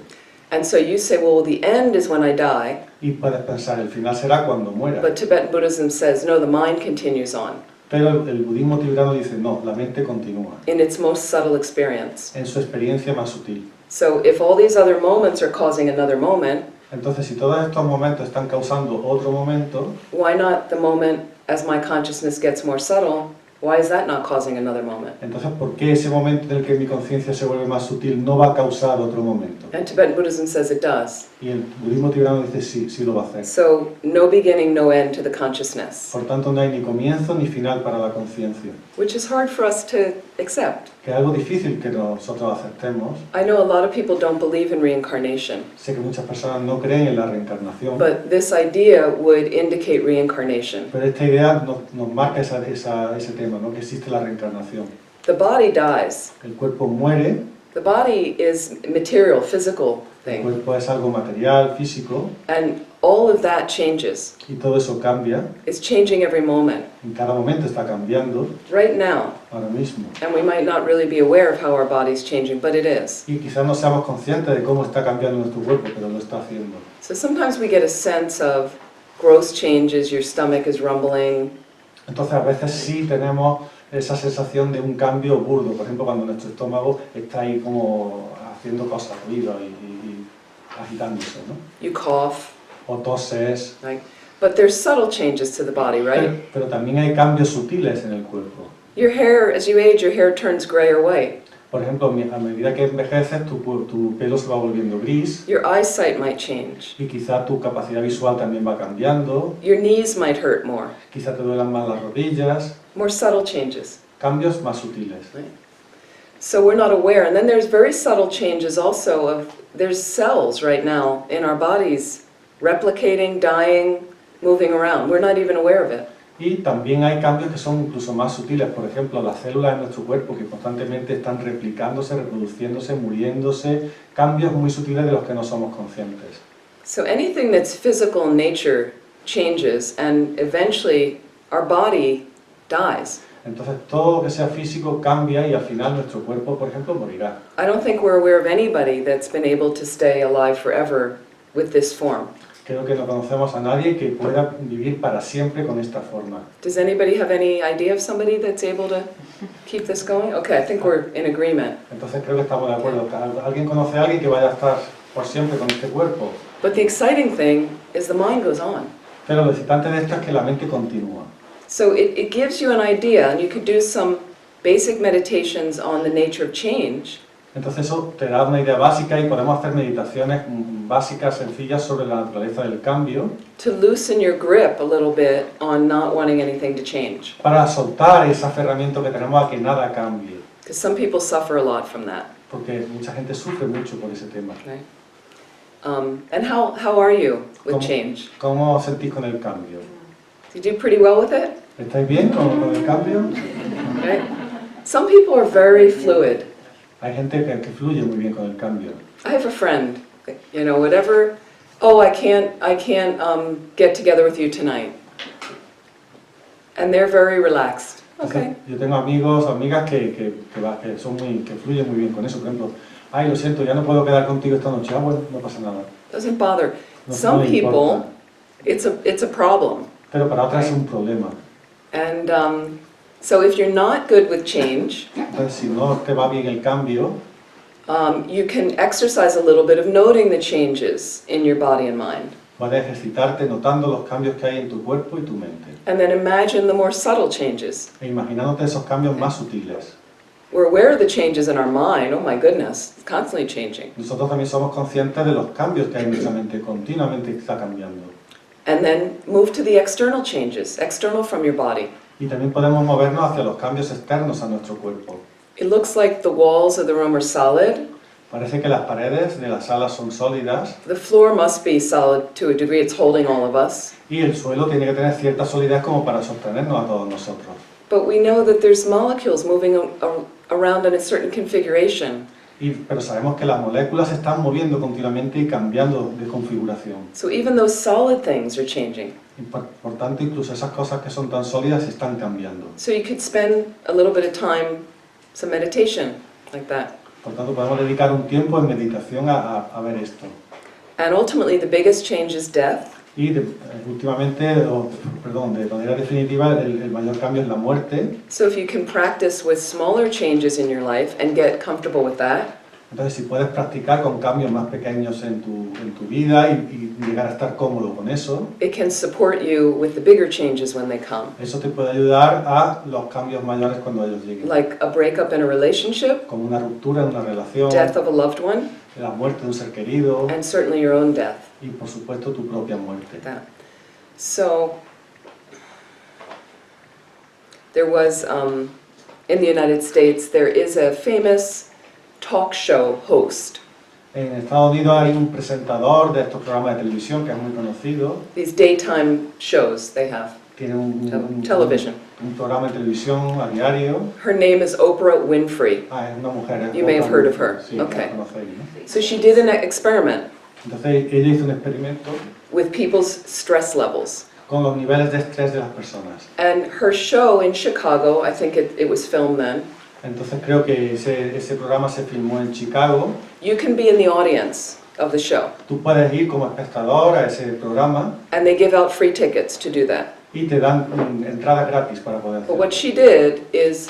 And so you say, well, the end is when I die, Y puedes pensar, el final será cuando muera. but Tibetan Buddhism says, no, the mind continues on Pero el budismo tibetano dice, no, la mente continúa, in its most subtle experience. en su experiencia más sutil. So if all these other moments are causing another moment, Entonces, si todos estos momentos están causando otro momento, why not the moment as my consciousness gets more subtle? Why is that not causing another moment? entonces, ¿por qué ese momento en el que mi conciencia se vuelve más sutil no va a causar otro momento? And Tibetan Buddhism says it does. Y el budismo tibetano dice, sí, sí lo va a hacer. So no beginning, no end to the consciousness, Por tanto, no hay ni comienzo ni final para la conciencia, which is hard for us to accept. que es algo difícil que nosotros aceptemos. I know a lot of people don't believe in reincarnation, Sé que muchas personas no creen en la reencarnación, but this idea would indicate reincarnation. pero esta idea nos marca ese tema, ¿no? Que existe la reencarnación. The body dies. El cuerpo muere, The body is material, physical el thing, cuerpo es algo material, físico, and all of that changes. y todo eso cambia, It's changing every moment, en cada momento está cambiando, right now. ahora mismo. And we might not really be aware of how our body's changing, but it is. Y quizás no seamos conscientes de cómo está cambiando nuestro cuerpo, pero lo está haciendo. So sometimes we get a sense of gross changes, your stomach is rumbling, Entonces a veces sí tenemos esa sensación de un cambio burdo, por ejemplo cuando nuestro estómago está ahí como haciendo cosas, ruido y agitándose, ¿no? you cough, O toses, right? But there's subtle changes to the body, right? pero también hay cambios sutiles en el cuerpo. Your hair, as you age, your hair turns gray or white. Por ejemplo, a medida que envejeces, tu pelo se va volviendo gris Your eyesight might change. y quizá tu capacidad visual también va cambiando, Your knees might hurt more. quizá te duelan más las rodillas, More subtle changes. cambios más sutiles. So we're not aware. And then there's very subtle changes also of, there's cells right now in our bodies replicating, dying, moving around. We're not even aware of it. Y también hay cambios que son incluso más sutiles, por ejemplo, las células de nuestro cuerpo que constantemente están replicándose, reproduciéndose, muriéndose, cambios muy sutiles de los que no somos conscientes. So anything that's physical in nature changes, and eventually our body dies. Entonces todo lo que sea físico cambia y al final nuestro cuerpo, por ejemplo, morirá. I don't think we're aware of anybody that's been able to stay alive forever with this form. Creo que no conocemos a nadie que pueda vivir para siempre con esta forma. Does anybody have any idea of somebody that's able to keep this going? Okay, I think we're in agreement. Entonces creo que estamos de acuerdo. ¿Alguien conoce a alguien que vaya a estar por siempre con este cuerpo? But the exciting thing is the mind goes on. Pero lo excitante de esto es que la mente continúa. So it gives you an idea, and you could do some basic meditations on the nature of change. Entonces eso te da una idea básica y podemos hacer meditaciones básicas, sencillas sobre la naturaleza del cambio To loosen your grip a little bit on not wanting anything to change. para soltar ese aferramiento que tenemos a que nada cambie. Because some people suffer a lot from that. Porque mucha gente sufre mucho por ese tema. Right? And how are you with change? ¿Cómo os sentís con el cambio? You do pretty well with it? ¿Estáis bien con el cambio? Right? Some people are very fluid. Hay gente que fluye muy bien con el cambio. I have a friend, you know, whatever, oh, I can't get together with you tonight. And they're very relaxed. Okay. Yo tengo amigos o amigas que fluyen muy bien con eso. Por ejemplo, ay, lo siento, ya no puedo quedar contigo esta noche. Ah, bueno, no pasa nada. Doesn't bother. No Some le people, importa. it's a problem. Pero para otras es un problema. And so if you're not good with change, Entonces, si no te va bien el cambio, you can exercise a little bit of noting the changes in your body and mind. puedes ejercitarte notando los cambios que hay en tu cuerpo y tu mente. And then imagine the more subtle changes. E imaginándote esos cambios más sutiles. We're aware of the changes in our mind. Oh my goodness, it's constantly changing. Nosotros también somos conscientes de los cambios que hay en nuestra mente, continuamente está cambiando. And then move to the external changes, external from your body. Y también podemos movernos hacia los cambios externos a nuestro cuerpo. It looks like the walls of the room are solid. Parece que las paredes de la sala son sólidas The floor must be solid to a degree. It's holding all of us. y el suelo tiene que tener cierta solidez como para sostenernos a todos nosotros. But we know that there's molecules moving around around in a certain configuration. Pero sabemos que las moléculas se están moviendo continuamente y cambiando de configuración. So even those solid things are changing. Por tanto, incluso esas cosas que son tan sólidas están cambiando. So you could spend a little bit of time, some meditation, like that. Por tanto, podemos dedicar un tiempo en meditación a ver esto. And ultimately, the biggest change is death. Y últimamente, de manera definitiva, el mayor cambio es la muerte. So if you can practice with smaller changes in your life and get comfortable with that, Entonces, si puedes practicar con cambios más pequeños en tu vida y llegar a estar cómodo con eso, it can support you with the bigger changes when they come. eso te puede ayudar a los cambios mayores cuando ellos lleguen. Like a breakup in a relationship, Como una ruptura en una relación, death of a loved one, la muerte de un ser querido and certainly your own death. y, por supuesto, tu propia muerte. That. So there was, in the United States, there is a famous talk show host. En Estados Unidos hay un presentador de estos programas de televisión que es muy conocido. These daytime shows they have, Tiene un television. un programa de televisión a diario. Her name is Oprah Winfrey. Es una mujer. You may have heard of her. Sí, Okay. la conocéis, ¿no? So she did an experiment Entonces ella hizo un experimento with people's stress levels. con los niveles de estrés de las personas. And her show in Chicago, I think it was filmed then, Entonces creo que ese programa se filmó en Chicago. you can be in the audience of the show. Tú puedes ir como espectador a ese programa And they give out free tickets to do that. y te dan entradas gratis para poder But what hacerlo. she did is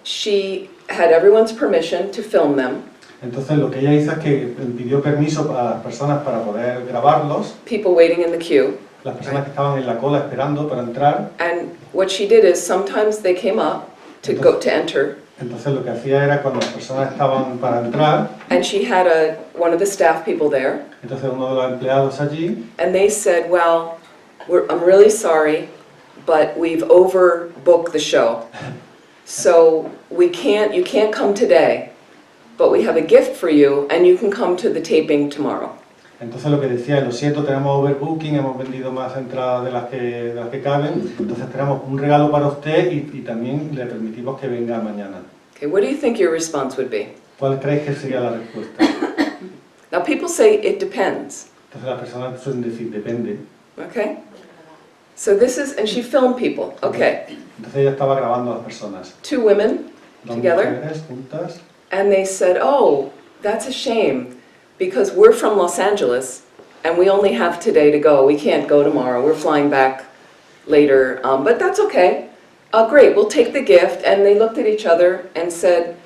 she had everyone's permission to film them. Entonces lo que ella hizo es que pidió permiso a las personas para poder grabarlos, People waiting in the queue. las personas que estaban en la cola esperando para entrar. And what she did is sometimes they came up to enter, Entonces lo que hacía era cuando las personas estaban para entrar, and she had one of the staff people there, entonces uno de los empleados allí, and they said, well, I'm really sorry, but we've overbooked the show. So you can't come today, but we have a gift for you, and you can come to the taping tomorrow. entonces lo que decía, lo siento, tenemos overbooking, hemos vendido más entradas de las que caben, entonces tenemos un regalo para usted y también le permitimos que venga mañana. Okay, what do you think your response would be? ¿Cuál creéis que sería la respuesta? Now people say it depends, Entonces las personas suelen decir, depende. okay? So this is, and she filmed people, okay. Entonces ella estaba grabando a las personas, Two women dos together, mujeres juntas, and they said, oh, that's a shame, because we're from Los Angeles, and we only have today to go. We can't go tomorrow. We're flying back later, but that's okay. Great, we'll take the gift. And they looked at each other and said,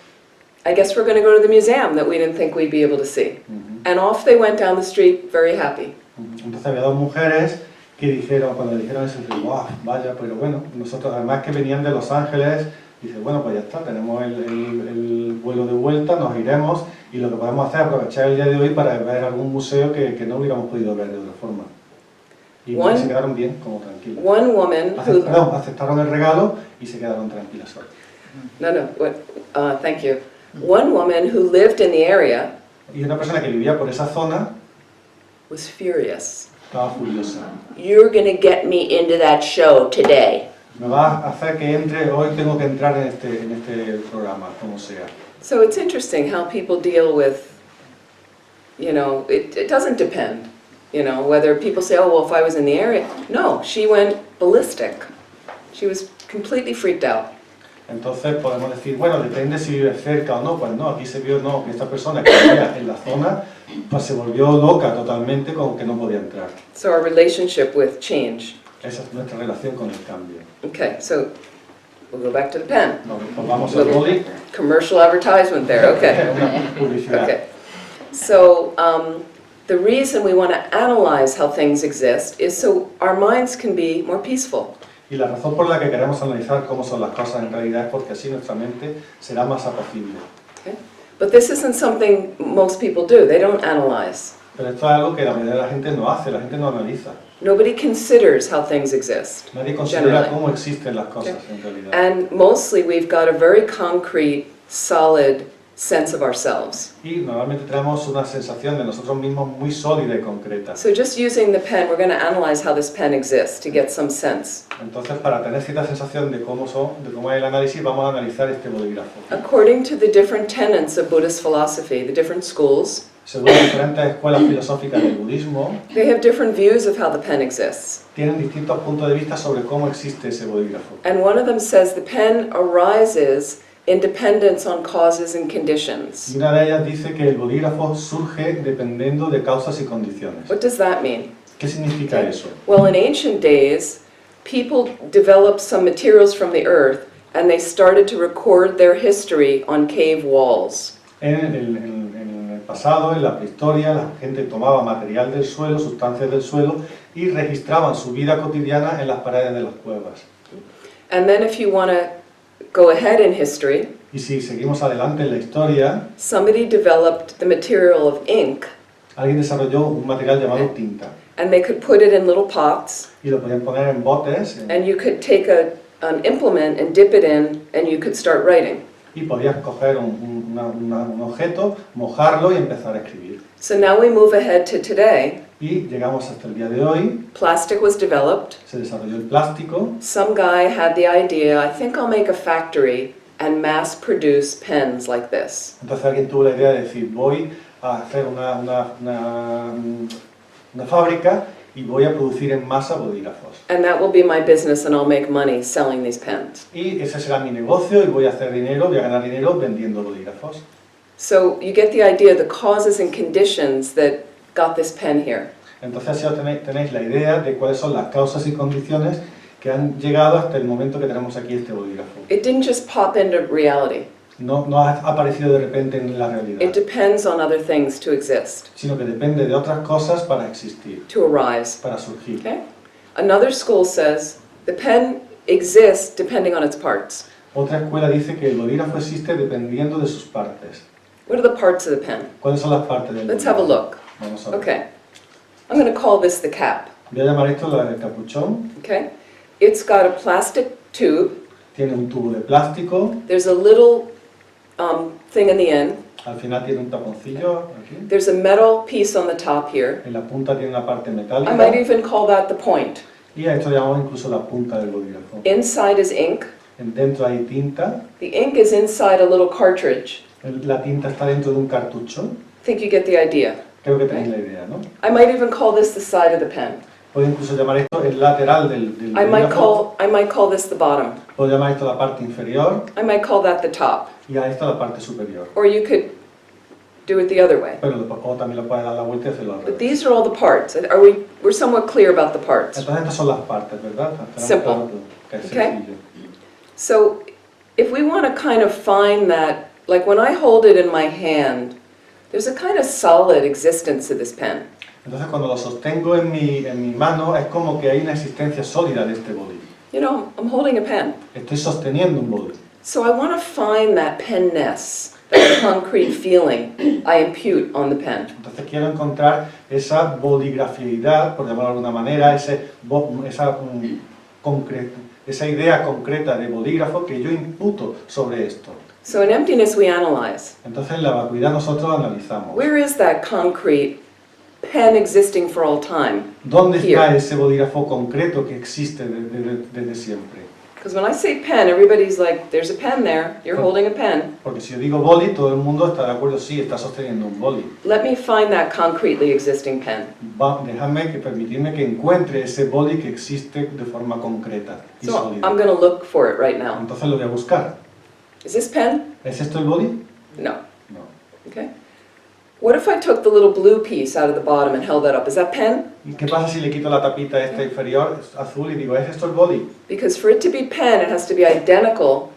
I guess we're going to go to the museum that we didn't think we'd be able to see. And off they went down the street, very happy. Entonces había dos mujeres que dijeron, cuando le dijeron eso, wow, vaya, pero bueno, nosotros además que venían de Los Ángeles, dice, bueno, pues ya está, tenemos el vuelo de vuelta, nos iremos y lo que podemos hacer es aprovechar el día de hoy para ver algún museo que no hubiéramos podido ver de otra forma. Y se quedaron bien, como tranquilos. One woman who... Aceptaron el regalo y se quedaron tranquilas. Thank you. One woman who lived in the area Y una persona que vivía por esa zona was furious. estaba furiosa. You're going to get me into that show today. Me va a hacer que entre, hoy tengo que entrar en este programa, como sea. So it's interesting how people deal with, it doesn't depend, whether people say, oh, well, if I was in the area. No, she went ballistic. She was completely freaked out. Entonces podemos decir, bueno, depende si vive cerca o no. Pues no, aquí se vio que esta persona que vivía en la zona, pues se volvió loca totalmente con que no podía entrar. So our relationship with change. Esa es nuestra relación con el cambio. Okay, so we'll go back to the pen. Nos vamos al boli. Commercial advertisement there, okay. Una publicidad. Okay. So the reason we want to analyze how things exist is so our minds can be more peaceful. Y la razón por la que queremos analizar cómo son las cosas en realidad es porque así nuestra mente será más apacible. Okay? But this isn't something most people do. They don't analyze. Pero esto es algo que la mayoría de la gente no hace, la gente no analiza. Nobody considers how things exist. Nadie considera cómo existen las cosas en realidad. And mostly we've got a very concrete, solid sense of ourselves. Y normalmente tenemos una sensación de nosotros mismos muy sólida y concreta. So just using the pen, we're going to analyze how this pen exists to get some sense. Entonces, para tener cierta sensación de cómo es el análisis, vamos a analizar este bolígrafo. According to the different tenets of Buddhist philosophy, the different schools, Según las diferentes escuelas filosóficas del budismo, they have different views of how the pen exists. tienen distintos puntos de vista sobre cómo existe ese bolígrafo. And one of them says the pen arises in dependence on causes and conditions. Y una de ellas dice que el bolígrafo surge dependiendo de causas y condiciones. What does that mean? ¿Qué significa eso? Well, in ancient days, people developed some materials from the earth and they started to record their history on cave walls. En el pasado, en la prehistoria, la gente tomaba material del suelo, sustancias del suelo, y registraban su vida cotidiana en las paredes de las cuevas. And then if you want to go ahead in history, Y si seguimos adelante en la historia, somebody developed the material of ink alguien desarrolló un material llamado tinta, and they could put it in little pots y lo podían poner en botes, and you could take an implement and dip it in and you could start writing. y podías coger un objeto, mojarlo y empezar a escribir. So now we move ahead to today. Y llegamos hasta el día de hoy, Plastic was developed. se desarrolló el plástico, Some guy had the idea, I think I'll make a factory and mass produce pens like this. entonces alguien tuvo la idea de decir, voy a hacer una fábrica y voy a producir en masa bolígrafos. And that will be my business and I'll make money selling these pens. Y ese será mi negocio y voy a hacer dinero, voy a ganar dinero vendiendo bolígrafos. So you get the idea, the causes and conditions that got this pen here. Entonces ya tenéis la idea de cuáles son las causas y condiciones que han llegado hasta el momento que tenemos aquí este bolígrafo. It didn't just pop into reality. No ha aparecido de repente en la realidad, It depends on other things to exist, sino que depende de otras cosas para existir, to arise. para surgir. Okay? Another school says the pen exists depending on its parts. Otra escuela dice que el bolígrafo existe dependiendo de sus partes. What are the parts of the pen? ¿Cuáles son las partes del Let's have a bolígrafo? look. Vamos a ver. Okay. I'm going to call this the cap. Voy a llamar esto el capuchón. Okay? It's got a plastic tube. Tiene un tubo de plástico, There's a little thing in the end. al final tiene un taponcillo aquí. There's a metal piece on the top here. En la punta tiene una parte I might metálica even call that the point. y a esto le llamamos incluso la punta del bolígrafo. Inside is ink. Dentro hay tinta, The ink is inside a little cartridge. la tinta está dentro de un cartucho. I think you get the idea. Creo que tenéis la idea, ¿no? I might even call this the side of the pen. Puedo incluso llamar esto el lateral del I bolígrafo. might call this the bottom. Puedo llamar esto la parte inferior I might call that the top. y a esto la parte superior. Or you could do it the other way. O también lo puedes dar la vuelta y hacerlo al But revés. these are all the parts. We're somewhat clear about the parts. Entonces estas son las partes, ¿verdad? Tenemos Simple. claro que es Okay. sencillo. So if we want to kind of find that, like when I hold it in my hand, there's a kind of solid existence to this pen. Entonces cuando lo sostengo en mi mano es como que hay una existencia sólida de este boli. You know, I'm holding a pen. Estoy sosteniendo un boli. So I want to find that penness, that concrete feeling I impute on the pen. Entonces quiero encontrar esa boligraficidad, por llamarlo de alguna manera, esa idea concreta de bolígrafo que yo imputo sobre esto. So in emptiness we analyze. Entonces en la vacuidad nosotros analizamos. Where is that concrete pen existing for all time? ¿Dónde está Here. ese bolígrafo concreto que existe desde siempre? Because when I say pen, everybody's like, there's a pen there, you're holding a pen. Porque si yo digo boli, todo el mundo está de acuerdo, sí, está sosteniendo un boli. Let me find that concretely existing pen. Permitirme que encuentre ese boli que existe de forma concreta y So sólida. I'm going to look for it right now. Entonces lo voy a buscar. Is this pen? ¿Es esto el boli? No. No. Okay. What if I took the little blue piece out of the bottom and held that up? Is that pen? ¿Y qué pasa si le quito la tapita esta inferior azul y digo, ¿es esto el boli? Because for it to be pen, it has to be identical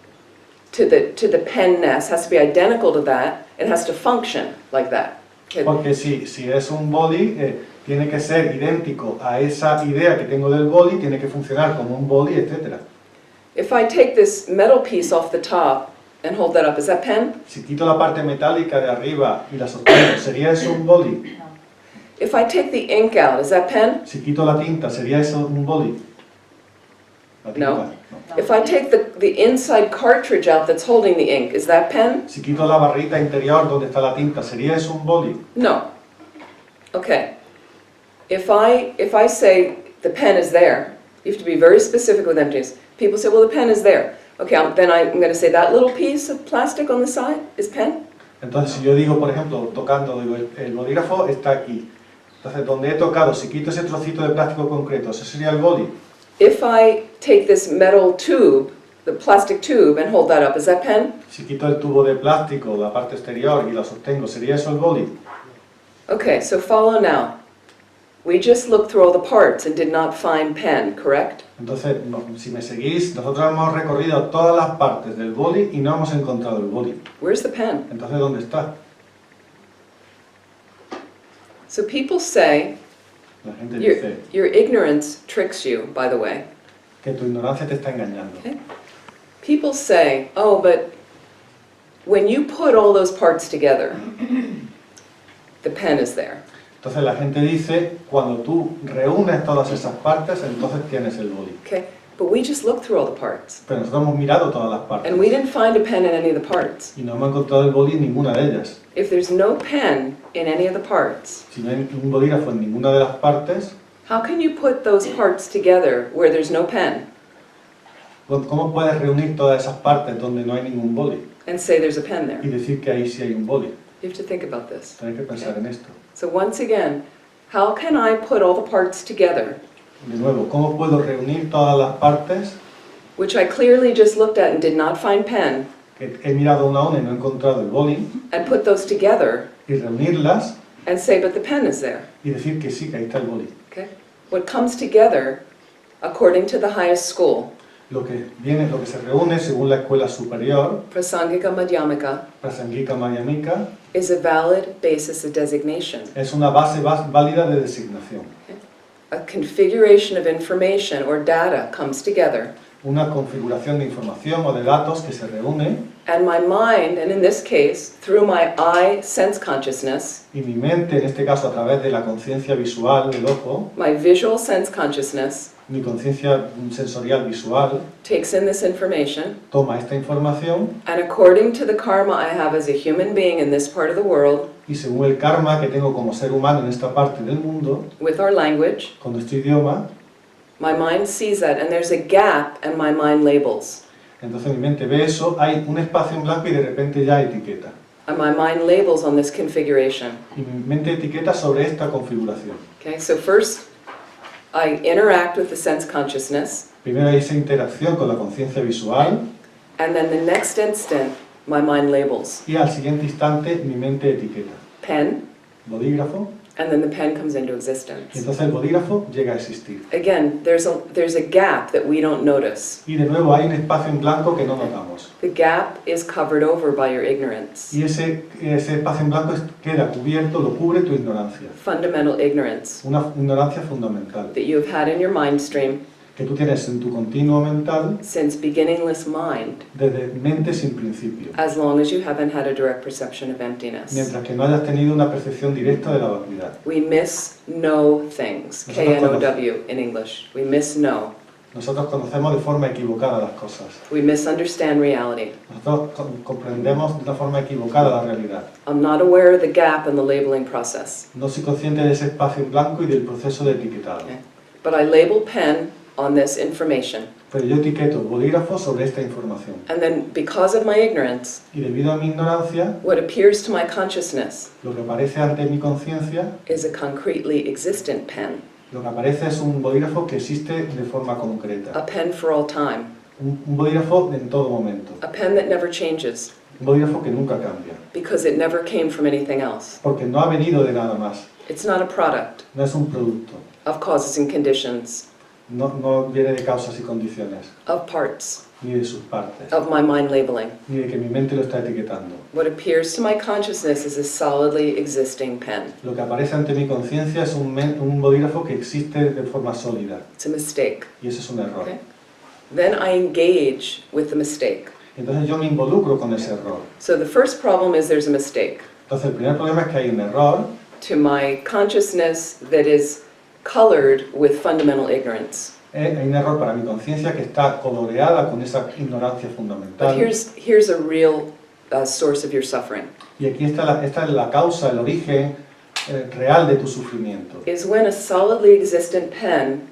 to the penness, has to be identical to that. It has to function like that. Okay. Porque si es un boli, tiene que ser idéntico a esa idea que tengo del boli, tiene que funcionar como un boli, etc. If I take this metal piece off the top and hold that up, is that pen? Si quito la parte metálica de arriba y la sostengo, ¿sería eso un boli? If I take the ink out, is that pen? Si quito la tinta, ¿sería eso un boli? La tinta, No. no. If I take the inside cartridge out that's holding the ink, is that pen? Si quito la barrita interior donde está la tinta, ¿sería eso un boli? No. Okay. If I say the pen is there, you have to be very specific with emptiness. People say, well, the pen is there. Okay, then I'm going to say that little piece of plastic on the side is pen? Entonces, si yo digo, por ejemplo, tocando, digo, el bolígrafo está aquí. Entonces, donde he tocado, si quito ese trocito de plástico concreto, ¿ese sería el boli? If I take this metal tube, the plastic tube, and hold that up, is that pen? Si quito el tubo de plástico, la parte exterior, y la sostengo, ¿sería eso el boli? Okay, so follow now. We just looked through all the parts and did not find pen, correct? Entonces, si me seguís, nosotros hemos recorrido todas las partes del boli y no hemos encontrado el boli. Where's the pen? Entonces, ¿dónde está? So people say, La gente dice your ignorance tricks you, by the way. que tu ignorancia te está engañando. Okay. People say, oh, but when you put all those parts together, the pen is there. Entonces la gente dice, cuando tú reúnes todas esas partes, entonces tienes el boli. Okay, but we just looked through all the parts, Pero nosotros hemos mirado todas las partes and we didn't find a pen in any of the parts. y no hemos encontrado el boli en ninguna de ellas. If there's no pen in any of the parts, Si no hay un bolígrafo en ninguna de las partes, how can you put those parts together where there's no pen ¿cómo puedes reunir todas esas partes donde no hay ningún boli and say there's a pen y there? decir que ahí sí hay un boli? You have to think about this. Tienes que pensar en esto. So once again, how can I put all the parts together, De nuevo, ¿cómo puedo reunir todas las partes which I clearly just looked at and did not find pen, que he mirado una a una y no he encontrado el boli and put those together y reunirlas and say, but the pen is there? y decir que sí, que ahí está el boli? Okay? What comes together, according to the highest school, Lo que se reúne según la escuela superior, Prasangika Madhyamika, Prasangika Madhyamika, is a valid basis of designation, es una base válida de designación. a configuration of information or data comes together, Una configuración de información o de datos que se reúne and my mind, and in this case, through my eye sense consciousness, y mi mente, en este caso a través de la conciencia visual del ojo, my visual sense consciousness, mi conciencia sensorial visual, takes in this information, toma esta información and according to the karma I have as a human being in this part of the world, y según el karma que tengo como ser humano en esta parte del mundo, with our language, con nuestro idioma, my mind sees that, and there's a gap, and my mind labels. entonces mi mente ve eso, hay un espacio en blanco y de repente ya etiqueta. And my mind labels on this configuration. Y mi mente etiqueta sobre esta configuración. Okay, so first I interact with the sense consciousness, Primero hay esa interacción con la conciencia visual and then the next instant my mind labels. y al siguiente instante mi mente etiqueta. Pen, Bolígrafo, and then the pen comes into y existence. entonces el bolígrafo llega a existir. Again, there's a gap that we don't notice. Y de nuevo hay un espacio en blanco que no notamos. The gap is covered over by your ignorance, Y ese espacio en blanco queda cubierto, lo cubre tu ignorancia. fundamental ignorance Una ignorancia fundamental that you have had in your mind stream que tú tienes en tu continuo mental since beginningless mind, desde mente sin principio. as long as you haven't had a direct perception of emptiness. Mientras que no hayas tenido una percepción directa de la vacuidad. We misknow things, K-N-O-W in English. We misknow. Nosotros conocemos de forma equivocada las cosas. We misunderstand reality. Nosotros comprendemos de una forma equivocada la realidad. I'm not aware of the gap in the labeling process. No soy consciente de ese espacio en blanco y del proceso de etiquetado. Okay. But I label pen on this information. Pero yo etiqueto bolígrafo sobre esta información. And then because of my ignorance, Y debido a mi ignorancia, what appears to my consciousness lo que aparece ante mi conciencia, is a concretely existent pen. lo que aparece es un bolígrafo que existe de forma concreta. A pen for all time. Un bolígrafo en todo momento. A pen that never changes Un bolígrafo que nunca cambia. because it never came from anything else. Porque no ha venido de nada más. It's not a product No es un producto. of causes and conditions, No viene de causas y condiciones. of parts, Ni de sus partes. of my mind labeling. Ni de que mi mente lo está etiquetando. What appears to my consciousness is a solidly existing pen. Lo que aparece ante mi conciencia es un bolígrafo que existe de forma sólida. It's a mistake. Y eso es un error. Okay. Then I engage with the mistake. Entonces yo me involucro con ese error. So the first problem is there's a mistake. Entonces el primer problema es que hay un error To my consciousness that is colored with fundamental ignorance. hay un error para mi conciencia que está coloreada con esa ignorancia But fundamental. here's a real source of your suffering. Y aquí esta es la causa, el origen real de tu sufrimiento. Is when a solidly existent pen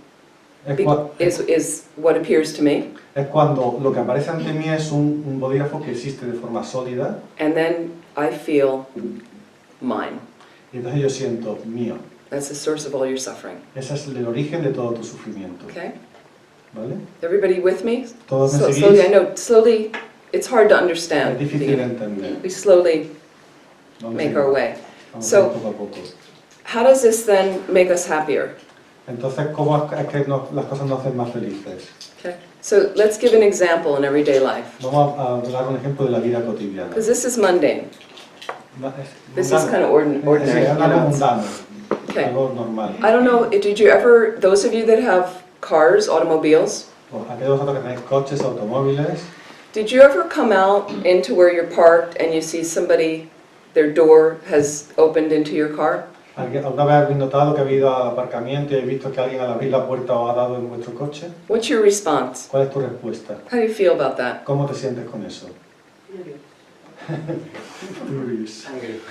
Es, cua- is what appears to me, es cuando lo que aparece ante mí es un bolígrafo que existe de forma sólida and then I feel mine. y entonces yo siento mío. That's the source of all your suffering. Ese es el origen de todo tu sufrimiento. Okay? ¿Vale? Everybody with me? ¿Todos me seguís? Slowly, I know, slowly, it's hard to Es understand. difícil de entender. We slowly Vamos make a ir- our way. vamos So- a ir poco a poco. How does this then make us happier? Entonces, ¿cómo es que las cosas nos hacen más felices? Okay? So let's give an example in everyday life. Vamos a dar un ejemplo de la vida cotidiana. Because this is mundane. This is kind of ordinary. Sí, es you algo know. mundano, Okay. algo normal. I don't know, did you ever, those of you that have cars, automobiles, Pues, aquellos de vosotros que tenéis coches, automóviles, did you ever come out into where you're parked and you see somebody, their door has opened into your car? ¿alguna vez habéis notado que ha habido aparcamiento y habéis visto que alguien al abrir la puerta os ha dado en vuestro coche? What's your response? ¿Cuál es tu respuesta? How do you feel about that? ¿Cómo te sientes con eso? Furious.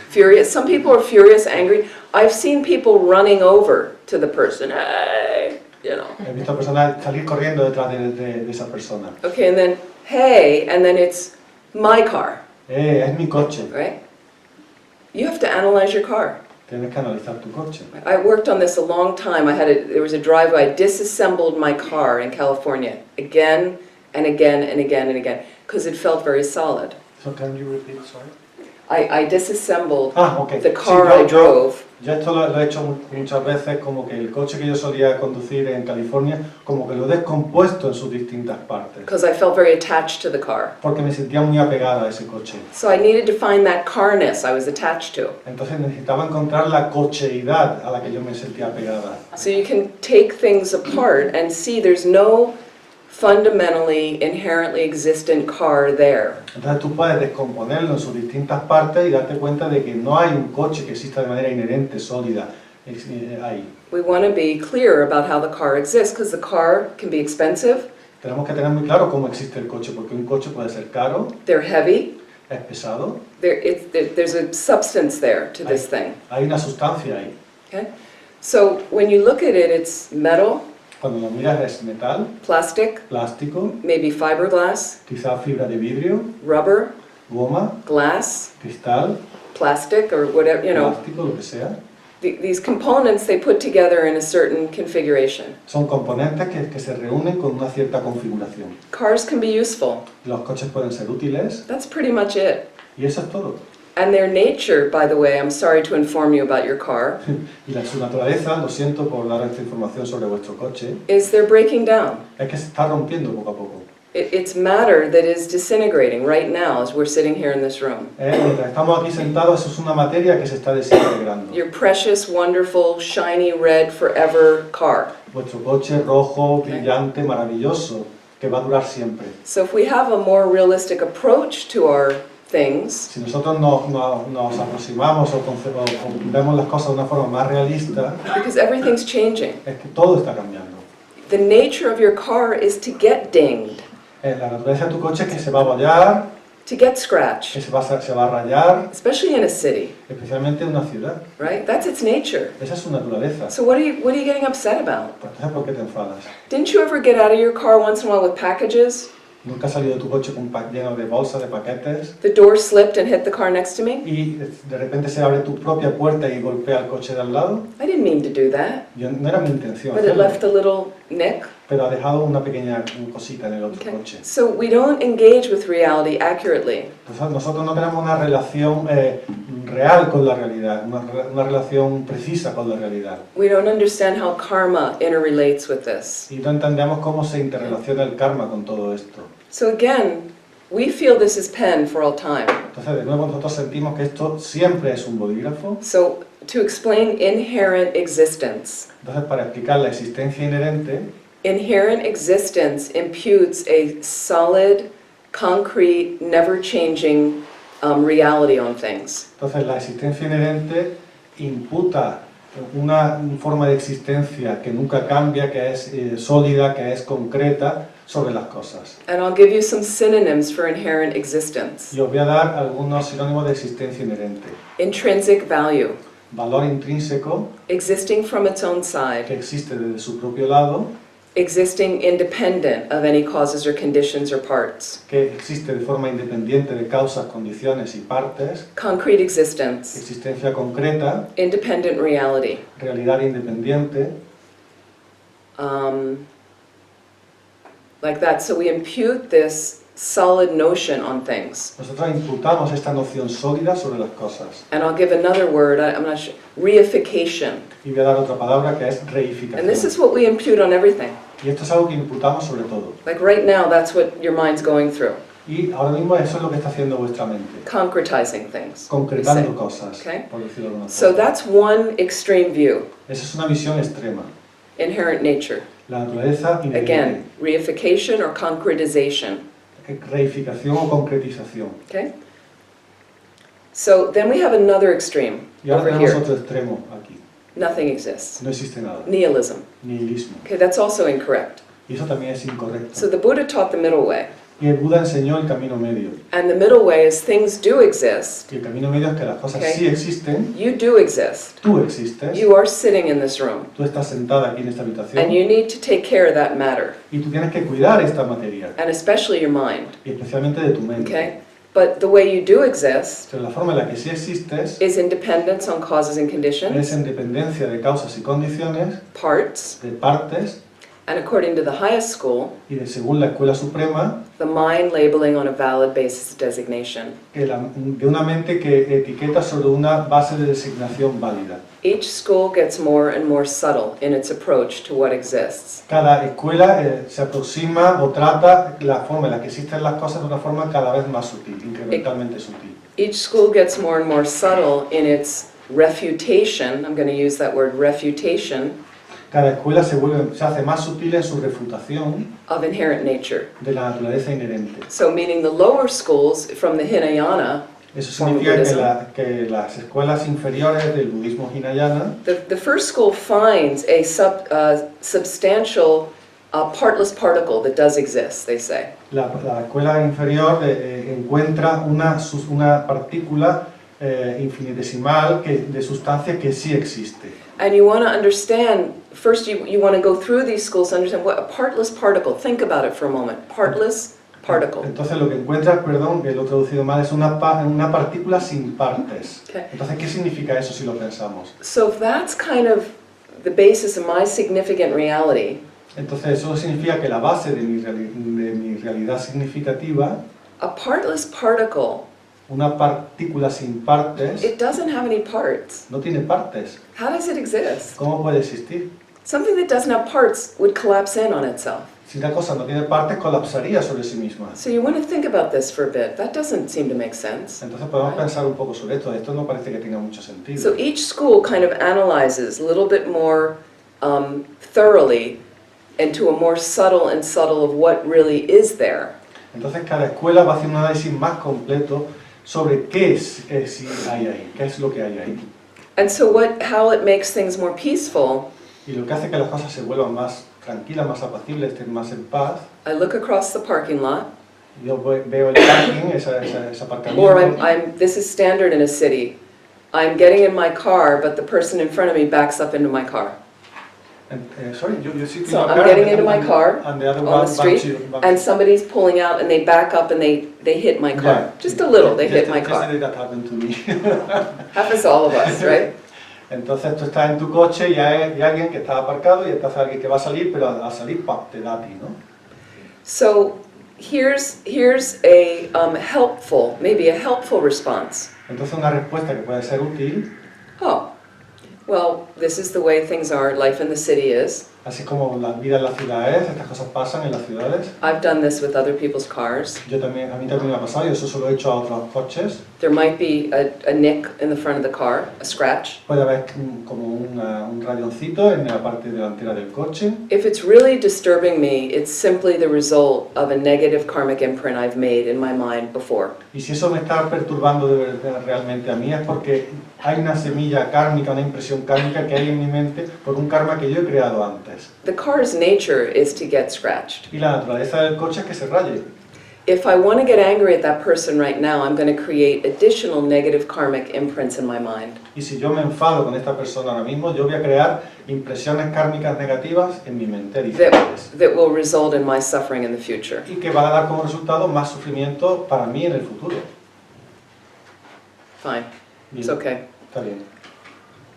Furious? Some people are furious, angry. I've seen people running over to the person. Hey, you know. He visto personas salir corriendo detrás de esa persona. Okay, and then, hey, and then it's my car, Es mi coche. right? You have to analyze your car. Tienes que analizar tu coche. I worked on this a long time. There was a driveway. I disassembled my car in California again and again and again and again because it felt very solid. So can you repeat, sorry? I disassembled Ok. the car Sí, I drove. Yo esto lo he hecho muchas veces, como que el coche que yo solía conducir en California, como que lo he descompuesto en sus distintas partes, Because I felt very attached to the car. porque me sentía muy apegada a ese coche. So I needed to find that carness I was attached to. Entonces necesitaba encontrar la cocheidad a la que yo me sentía apegada. So you can take things apart and see there's no fundamentally, inherently existent car there. Entonces tú puedes descomponerlo en sus distintas partes y darte cuenta de que no hay un coche que exista de manera inherente, sólida, ahí. We want to be clear about how the car exists because the car can be expensive, Tenemos que tener muy claro cómo existe el coche, porque un coche puede ser caro, they're heavy, es pesado, there's a substance there to this thing. hay una sustancia ahí. Okay? So when you look at it, it's metal, Cuando lo miras es metal, plastic, plástico, maybe fiberglass, quizá fibra de vidrio, rubber, goma, glass, cristal, plastic, or whatever, you know. plástico, lo que sea. These components they put together in a certain configuration. Son componentes que se reúnen con una cierta configuración. Cars can be useful. Los coches pueden ser útiles That's pretty much it. y eso es todo. And their nature, by the way, I'm sorry to inform you about your car, Y su naturaleza, lo siento por dar esta información sobre vuestro coche, is they're breaking down. es que se está rompiendo poco a poco. It's matter that is disintegrating right now as we're sitting here in this room. Mientras estamos aquí sentados, eso es una materia que se está desintegrando. Your precious, wonderful, shiny, red, forever car. Vuestro coche rojo, brillante, maravilloso, que va a durar siempre. So if we have a more realistic approach to our things, Si nosotros nos aproximamos o vemos las cosas de una forma más realista, because everything's changing, es que todo está cambiando. the nature of your car is to get dinged, La naturaleza de tu coche es que se va a bollar, to get que scratched, se va a rayar, especially in a city, especialmente en una ciudad. right? That's its nature. Esa es su naturaleza. So what are you getting upset about? Pues entonces, ¿por qué te enfadas? Didn't you ever get out of your car once in a while with packages? ¿Nunca has salido de tu coche con lleno de bolsas, de paquetes? The door slipped and hit the car next to me? Y de repente se abre tu propia puerta y golpea el coche de al lado. I didn't mean to do that, No era mi intención but it hacerlo, left a little nick. pero ha dejado una pequeña cosita en el otro Okay. coche. So we don't engage with reality accurately. Entonces, nosotros no tenemos una relación real con la realidad, una relación precisa con la realidad. We don't understand how karma interrelates with this. Y no entendemos cómo se interrelaciona el karma con todo esto. So again, we feel this is pen for all time. Entonces, de nuevo, nosotros sentimos que esto siempre es un bolígrafo. So to explain inherent existence, Entonces, para explicar la existencia inherente, inherent existence imputes a solid, concrete, never-changing reality on things. entonces la existencia inherente imputa una forma de existencia que nunca cambia, que es sólida, que es concreta sobre las cosas. And I'll give you some synonyms for inherent existence. Y os voy a dar algunos sinónimos de existencia inherente. Intrinsic value, Valor intrínseco, existing from its own que side, existe desde su propio lado, existing independent of any causes or conditions or parts. que existe de forma independiente de causas, condiciones y partes, Concrete existence, existencia concreta, independent reality. realidad independiente, Like that. So we impute this solid notion on things. nosotros imputamos esta noción sólida sobre las cosas. And I'll give another word, I'm not sure, reification. Y voy a dar otra palabra que es And this reificación. is what we impute on everything. Y esto es algo que imputamos sobre todo. Like right now, that's what your mind's going through. Y ahora mismo eso es lo que está haciendo vuestra mente. Concretizing things. we Concretando say. cosas, Okay. por decirlo de alguna So forma. that's one extreme view, Esa es una visión extrema. inherent nature. La naturaleza inherente. Again, reification or concretization. Reificación o concretización. Okay? So then we have another extreme Y ahora over tenemos here. otro extremo aquí. Nothing exists. No existe nada. Nihilism. Nihilismo. Okay, that's also incorrect. Y eso también es incorrecto. So the Buddha taught the middle way. Y el Buda enseñó el camino medio. And the middle way is things do exist. Y el camino medio es que las cosas Okay. sí existen, You do exist. tú existes, You are sitting in this room. tú estás sentada aquí en esta habitación And you need to take care of that matter. y tú tienes que cuidar esta materia, And especially your mind. y especialmente de tu mente. Okay? But the way you do exist Pero la forma en la que sí existes is independence on causes and es conditions, en dependencia de causas y condiciones, parts, de partes, and according to the highest school, y según la Escuela Suprema, the mind labeling on a valid basis of designation. de una mente que etiqueta sobre una base de designación válida. Each school gets more and more subtle in its approach to what exists. Cada escuela se aproxima o trata la forma en la que existen las cosas de una forma cada vez más sutil, incrementalmente sutil. Each school gets more and more subtle in its refutation, I'm going to use that word refutation, Cada escuela se hace más sutil en su refutación of inherent nature. de la naturaleza inherente. So meaning the lower schools from the Hinayana, Eso Forma significa que, Buddhism. que las escuelas inferiores del budismo hinayana, the first school finds a substantial partless particle that does exist, they say. la escuela inferior encuentra una partícula infinitesimal de sustancia que sí existe. And you want to understand, first you want to go through these schools to understand what a partless particle, think about it for a moment, partless particle. Entonces lo que encuentras, perdón, que lo he traducido mal, es una partícula sin partes. Okay. Entonces, ¿qué significa eso si lo pensamos? So if that's kind of the basis of my significant reality, Entonces eso significa que la base de mi realidad significativa, a partless particle, una partícula sin partes, it doesn't have any parts. no tiene partes. How does it exist? ¿Cómo puede existir? Something that doesn't have parts would collapse in on itself. Si una cosa no tiene partes, colapsaría sobre sí misma. So you want to think about this for a bit. That doesn't seem to make sense. Entonces podemos pensar un poco sobre esto. Esto no parece que tenga mucho sentido. So each school kind of analyzes a little bit more thoroughly into a more subtle of what really is there. Entonces cada escuela va a hacer un análisis más completo sobre qué es si hay ahí, qué es lo que hay ahí. And so how it makes things more peaceful, Y lo que hace que las cosas se vuelvan más tranquilas, más apacibles, estén más en paz. I look across the parking lot, Yo veo el parking, ese or aparcamiento. this is standard in a city. I'm getting in my car, but the person in front of me backs up into my car. Sorry, you sit in So your I'm car getting and- into my car and the other on one the street, backs and somebody's pulling out and they back up and they hit my car. Yeah. Just a little, they hit my Yesterday car. that happened to me. Happens to all of us, right? Entonces tú estás en tu coche y hay alguien que está aparcado y entonces alguien que va a salir, pero a salir te da a ti, ¿no? So here's a helpful, maybe a helpful response. Entonces una respuesta que puede ser útil, Oh, well, this is the way things are, life in the city is. así como la vida en las ciudades, estas cosas pasan en las ciudades. I've done this with other people's cars. A mí también me ha pasado y eso se lo he hecho a otros coches. There might be a nick in the front of the car, a scratch. Puede haber como un rayoncito en la parte delantera del coche. If it's really disturbing me, it's simply the result of a negative karmic imprint I've made in my mind before. Y si eso me está perturbando de verdad realmente a mí es porque hay una semilla kármica, una impresión impresión kármica que hay en mi mente por un karma que yo he creado antes. The car's nature is to get scratched. Y la naturaleza del coche es que se raye. If I want to get angry at that person right now, I'm going to create additional negative karmic imprints in my mind. Y si yo me enfado con esta persona ahora mismo, yo voy a crear impresiones kármicas negativas en mi mente, adicionales. That will result in my suffering in the future. Y que van a dar como resultado más sufrimiento para mí en el futuro. Fine. Bien, It's okay. está bien.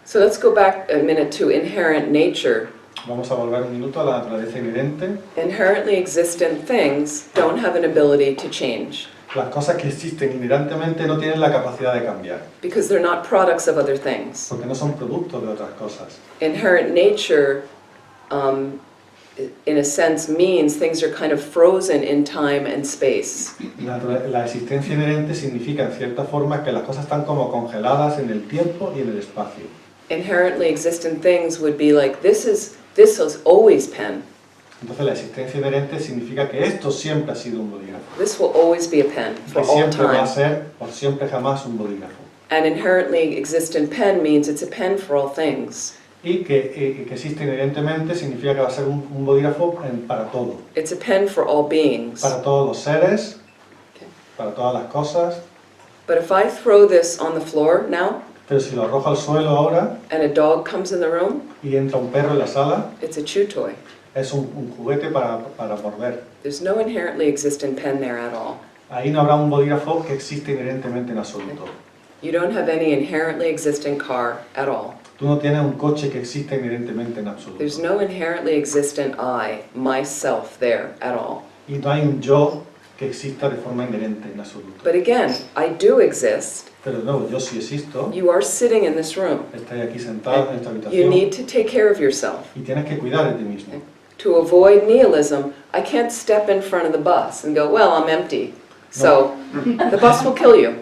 So let's go back a minute to inherent nature. Vamos a volver un minuto a la naturaleza inherente. Inherently existent things don't have an ability to change Las cosas que existen inherentemente no tienen la capacidad de cambiar, because they're not products of other things. porque no son productos de otras cosas. Inherent nature, in a sense, means things are kind of frozen in time and space. La existencia inherente significa, en cierta forma, que las cosas están como congeladas en el tiempo y en el espacio. Inherently existent things would be like, this is always pen. Entonces, la existencia inherente significa que esto siempre ha sido un bolígrafo. This will always be a pen for Que all siempre va a time. ser, por siempre jamás, un bolígrafo. And inherently existent pen means it's a pen for all things. Y que existe inherentemente significa que va a ser un bolígrafo para todo. It's a pen for all beings. Para todos los seres, Okay. para todas las cosas. But if I throw this on the floor now, Pero si lo arrojo al suelo ahora and a dog comes in the room, y entra un perro en la sala, it's a chew toy. es un juguete para morder. There's no inherently existent pen there at all. Ahí no habrá un bolígrafo que existe inherentemente en absoluto. You don't have any inherently existent car at all. Tú no tienes un coche que exista inherentemente en absoluto. There's no inherently existent I, myself, there at all. Y no hay un yo que exista de forma inherente en absoluto. But again, I do exist. Pero no, yo sí existo. You are sitting in this room. Estás aquí sentado en esta You habitación need to take care of yourself. y tienes que cuidar de ti mismo. To avoid nihilism, I can't step in front of the bus and go, well, I'm empty. So the bus will kill you.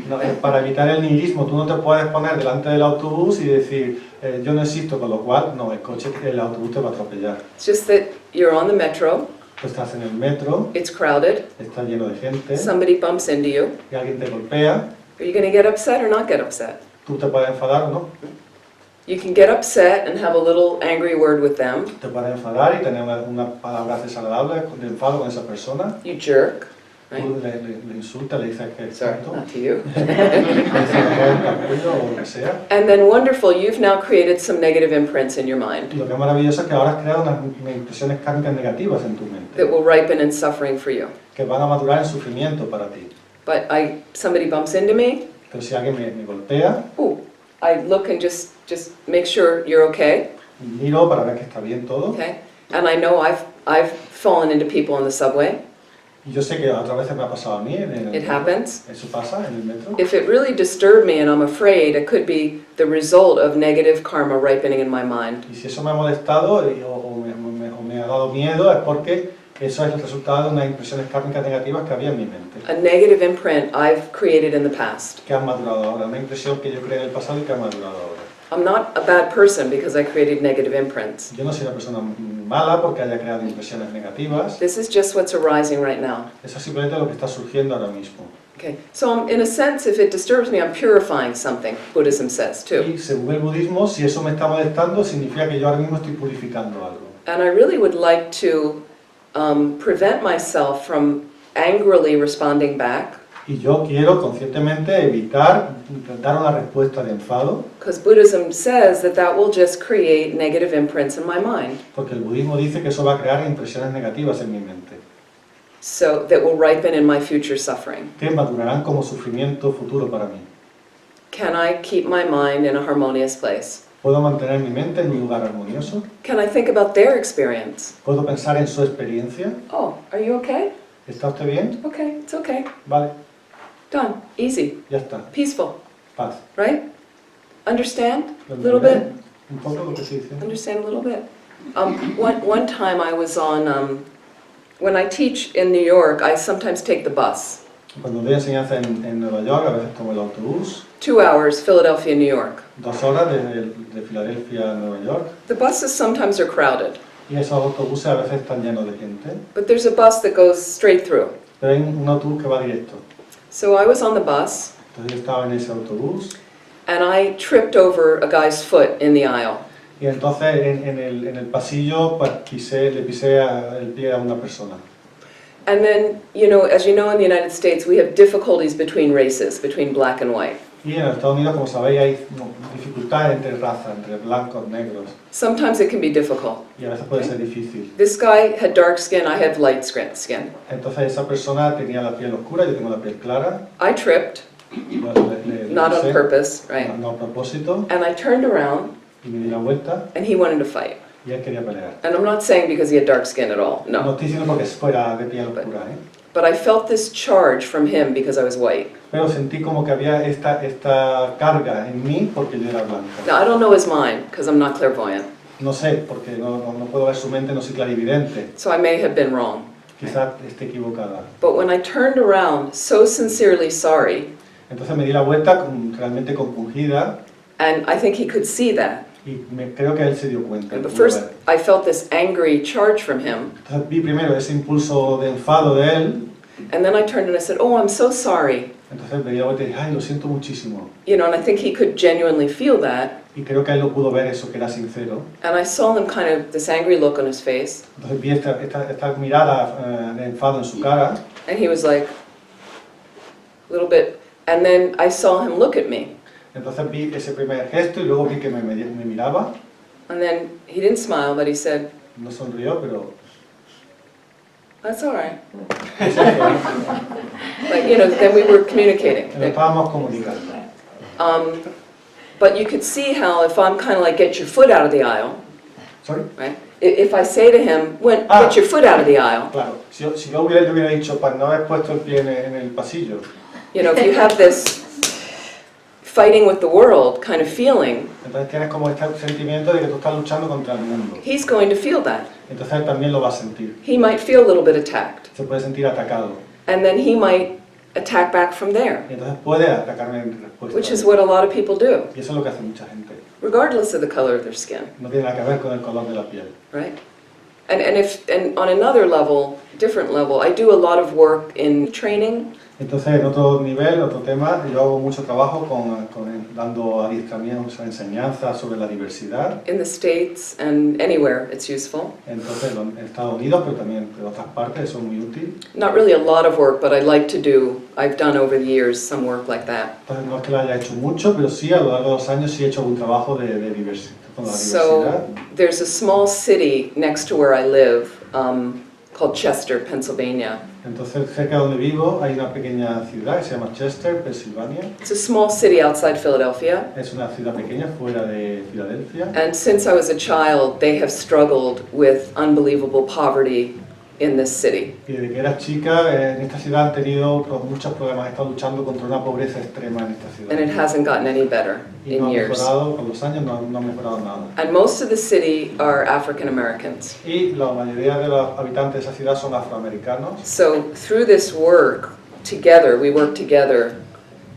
No, para evitar el nihilismo, tú no te puedes poner delante del autobús y decir, yo no existo, con lo cual, no, el autobús te va a atropellar. It's just that you're on the metro, Tú estás en el metro, it's crowded, está lleno de gente, somebody bumps into you. y alguien te golpea, Are you going to get upset or not get upset? tú te puedes enfadar o no. You can get upset and have a little angry word with them. Te puedes enfadar y tener una palabra desagradable de enfado con esa persona. You jerk. Right? Tú le insultas, le dices que es Sorry, tonto, not to you. le dices que es un capullo o lo que sea. And then wonderful, you've now created some negative imprints in your mind Y lo que es maravilloso es que ahora has creado unas impresiones kármicas negativas en tu mente, that will ripen in suffering for you. que van a madurar en sufrimiento para ti. But somebody bumps into me, Pero si alguien me golpea, ooh, I look and just make sure you're okay, miro para ver que está bien todo. okay? And I know I've fallen into people on the subway. Y yo sé que otras veces me ha pasado a mí en el It metro. happens. Eso pasa en el metro. If it really disturbed me and I'm afraid, it could be the result of negative karma ripening in my mind. Y si eso me ha molestado o me ha dado miedo, es porque eso es el resultado de unas impresiones kármicas negativas que había en mi mente, A negative imprint I've created in the past. que han madurado ahora. Una impresión que yo creé en el pasado y que ha madurado ahora. I'm not a bad person because I created negative imprints. Yo no soy una persona mala porque haya creado impresiones negativas. This is just what's arising right now. Eso es simplemente lo que está surgiendo ahora mismo. Okay, so in a sense, if it disturbs me, I'm purifying something, Buddhism says too. Y según el budismo, si eso me está molestando, significa que yo ahora mismo estoy purificando algo. And I really would like to prevent myself from angrily responding back, Y yo quiero conscientemente evitar dar una respuesta de enfado, because Buddhism says that that will just create negative imprints in my mind, porque el budismo dice que eso va a crear impresiones negativas en mi mente, so that will ripen in my future suffering. que madurarán como sufrimiento futuro para mí. Can I keep my mind in a harmonious place? ¿Puedo mantener mi mente en un lugar armonioso? Can I think about their experience? ¿Puedo pensar en su experiencia? Oh, are you okay? ¿Está usted bien? Okay, it's okay. Vale, Done. Easy. ya está. Peaceful. Paz. Right? Understand? A ¿Lo little entendés? bit? Un poco lo que estoy diciendo. Understand a little bit. One time I was on, when I teach in New York, I sometimes take the bus. Cuando doy enseñanza en Nueva York, a veces tomo el autobús, 2 hours, Philadelphia, New York. 2 horas de Filadelfia a Nueva York, The buses sometimes are crowded, y esos autobuses a veces están llenos de gente, but there's a bus that goes straight through. pero hay un autobús que va directo. So I was on the bus, Entonces yo estaba en ese autobús, and I tripped over a guy's foot in the aisle. Y entonces en el pasillo pues, le pisé el pie a una persona. And then, as you know, in the United States, we have difficulties between races, between black and white. Y en Estados Unidos, como sabéis, hay dificultades entre razas, entre blancos, negros, Sometimes it can be difficult. y a veces puede ser difícil. This guy had dark skin, I had light skin. Entonces esa persona tenía la piel oscura, yo tengo la piel clara. I tripped, Bueno, not on pisé, purpose, right? no a propósito, And I turned around, y me di la vuelta and he wanted to fight. y él quería pelear. And I'm not saying because he had dark skin at all, No no. estoy diciendo porque fuera de piel oscura, But I felt this charge from him because I was white. pero sentí como que había esta carga en mí porque yo era blanca. Now, I don't know his mind because I'm not clairvoyant, No sé, porque no puedo ver su mente, no soy clarividente. so I may have been wrong. Quizás esté equivocada. But when I turned around, so sincerely sorry, Entonces me di la vuelta realmente compungida and I think he could see that. y creo que él se dio cuenta. But pudo first, ver. I felt this angry charge from him, Entonces vi primero ese impulso de enfado de él, and then I turned and I said, "Oh, I'm so sorry." entonces me di la vuelta y dije, ay, lo siento muchísimo. And I think he could genuinely feel that. Y creo que él lo pudo ver eso, que era sincero. And I saw him kind of this angry look on his face, Entonces vi esta mirada de enfado en su cara, and he was like, a little bit, and then I saw him look at me, entonces vi ese primer gesto y luego vi que me miraba, and then he didn't smile, but he said, no sonrió, pero... "That's all right." Like, then we were communicating. Nos estábamos comunicando. But you could see how if I'm kind of like, get your foot out of the aisle, ¿Sorry? right? If I say to him, Ah. get your foot out of the aisle, Claro, si yo le hubiera dicho para no haber puesto el pie en el pasillo, if you have this fighting with the world kind of feeling, entonces tienes como este sentimiento de que tú estás luchando contra el mundo. he's going to feel that. Entonces él también lo va a sentir. He might feel a little bit attacked, Se puede sentir atacado. and then he might attack back from there, Y entonces puede atacarme en respuesta. which is what a lot of people do, Y eso es lo que hace mucha gente. regardless of the color of their skin, No tiene nada que ver con el color de la piel. right? And on another level, different level, I do a lot of work in training. Entonces, en otro nivel, otro tema, yo hago mucho trabajo dando adiestramientos, enseñanzas sobre la diversidad. In the States and anywhere it's useful. Entonces, en Estados Unidos, pero también en otras partes, eso es muy útil. Not really a lot of work, but I like to do, I've done over the years some work like that. Entonces, no es que lo haya hecho mucho, pero sí, a lo largo de los años sí he hecho algún trabajo de diversidad, con la diversidad. So there's a small city next to where I live called Chester, Pennsylvania. Entonces, cerca de donde vivo hay una pequeña ciudad que se llama Chester, Pensilvania. It's a small city outside Philadelphia. Es una ciudad pequeña fuera de Filadelfia. And since I was a child, they have struggled with unbelievable poverty in this city. Y desde que era chica, en esta ciudad han tenido muchos problemas, han estado luchando contra una pobreza extrema en esta ciudad. And it hasn't gotten any better Y no in ha years. mejorado, con los años no ha mejorado nada. And most of the city are African Americans. Y la mayoría de los habitantes de esa ciudad son afroamericanos. So through this work, we work together,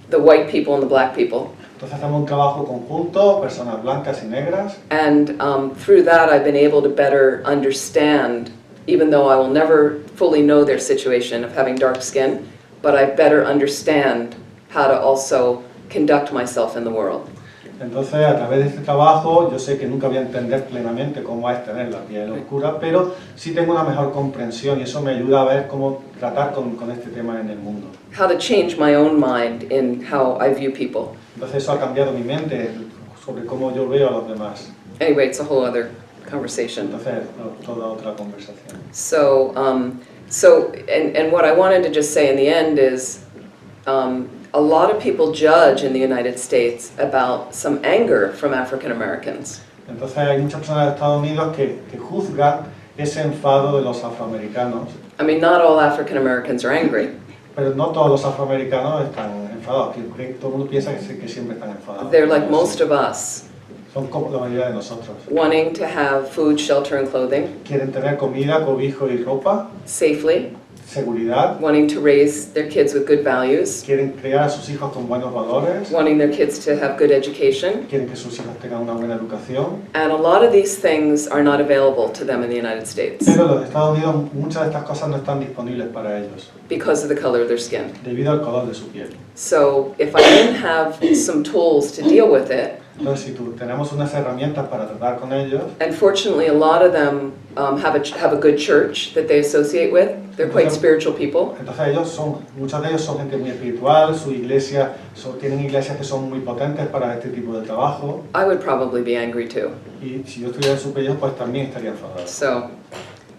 the white people and the black people. Entonces hacemos un trabajo conjunto, personas blancas y negras. And through that, I've been able to better understand, even though I will never fully know their situation of having dark skin, but I better understand how to also conduct myself in the world. Entonces, a través de este trabajo, yo sé que nunca voy a entender plenamente cómo es tener la piel oscura, pero sí tengo una mejor comprensión y eso me ayuda a ver cómo tratar con este tema en el mundo. How to change my own mind in how I view people. Entonces eso ha cambiado mi mente sobre cómo yo veo a los demás. Anyway, it's a whole other conversation. Entonces, toda otra conversación. So, and what I wanted to just say in the end is, a lot of people judge in the United States about some anger from African Americans. Entonces hay muchas personas de Estados Unidos que juzgan ese enfado de los afroamericanos, I mean, not all African Americans are angry. pero no todos los afroamericanos están enfadados, que todo el mundo piensa que siempre están enfadados. They're like most of us, Son como la mayoría de nosotros. wanting to have food, shelter, and clothing Quieren tener comida, cobijo y ropa, safely, seguridad, wanting to raise their kids with good values, quieren criar a sus hijos con buenos valores, wanting their kids to have good education. quieren que sus hijos tengan una buena educación. And a lot of these things are not available to them in the United States Pero en los Estados Unidos muchas de estas cosas no están disponibles para ellos, because of the color of their skin. debido al color de su piel. So if I didn't have some tools to deal with it, Entonces, si tenemos unas herramientas para tratar con ellos, and fortunately a lot of them have a good church that they associate with. They're quite spiritual people. entonces muchos de ellos son gente muy espiritual, su iglesia, tienen iglesias que son muy potentes para este tipo de trabajo, I would probably be angry too. y si yo estuviera en su pellejo, pues también estaría enfadado. So,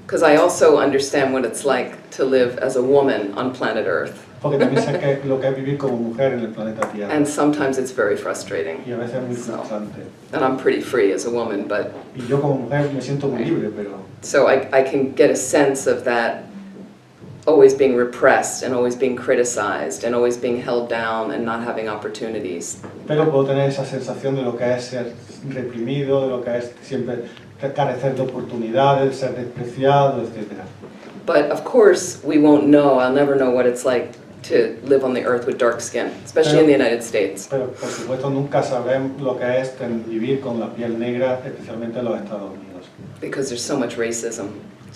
because I also understand what it's like to live as a woman on planet Earth. Porque también sé lo que es vivir como mujer en el planeta Tierra. And sometimes it's very frustrating. Y a veces es muy frustrante. And I'm pretty free as a woman, but Y yo como mujer me siento muy libre, pero so I can get a sense of that always being repressed and always being criticized and always being held down and not having opportunities. puedo tener esa sensación de lo que es ser reprimido, de lo que es siempre carecer de oportunidades, ser despreciado, etc. But of course, we won't know, I'll never know what it's like to live on the earth with dark skin, especially in the United States. Pero por supuesto nunca sabremos lo que es vivir con la piel negra, especialmente en los Estados Unidos. Because there's so much racism.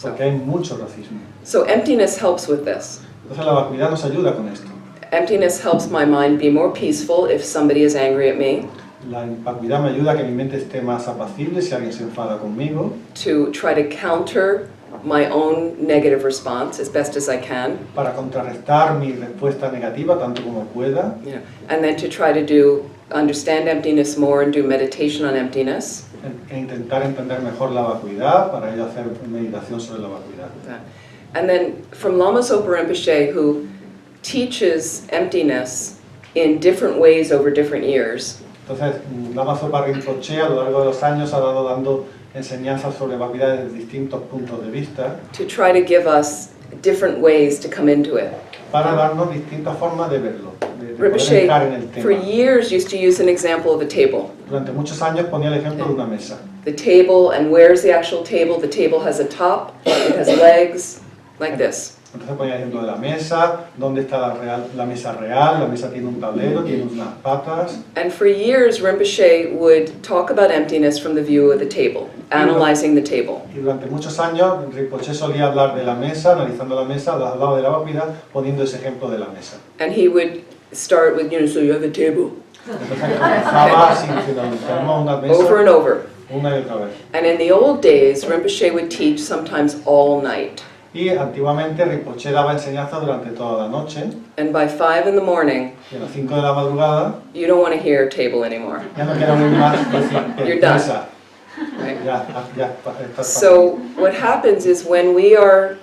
Porque hay mucho racismo. So emptiness helps with this. Entonces la vacuidad nos ayuda con esto. Emptiness helps my mind be more peaceful if somebody is angry at me, La vacuidad me ayuda a que mi mente esté más apacible si alguien se enfada conmigo, to try to counter my own negative response as best as I can, para contrarrestar mi respuesta negativa tanto como pueda, you know, and then to try to understand emptiness more and do meditation on emptiness. e intentar entender mejor la vacuidad, para ello hacer meditación sobre la vacuidad. And then from Lama Zopa Rimpoché, who teaches emptiness in different ways over different years. Entonces, Lama Zopa Rimpoché a lo largo de los años ha dando enseñanzas sobre vacuidad desde distintos puntos de vista, To try to give us different ways to come into it. para darnos distintas formas de verlo, de poder entrar en el Rimpoché, for tema. years, used to use an example of a table. Durante muchos años ponía el ejemplo de una mesa. The table, and where's the actual table? The table has a top, it has legs, like this. Entonces ponía el ejemplo de la mesa, dónde está la mesa real, la mesa tiene un tablero, tiene unas patas. And for years, Rinpoche would talk about emptiness from the view of the table, analyzing the table. Y durante muchos años Rinpoché solía hablar de la mesa, analizando la mesa, al lado de la vacuidad, poniendo ese ejemplo de la mesa. And he would start with, so you have a table. Entonces comenzaba así, diciendo, tenemos una mesa, Over and over. una y otra vez. And in the old days, Rinpoche would teach sometimes all night. Y antiguamente Rinpoché daba enseñanza durante toda la noche, And by 5 in the morning, y a las 5 de la madrugada you don't want to hear table anymore. ya no quiero oír más decir You're done. mesa. Right? Ya, está So what happens is when we are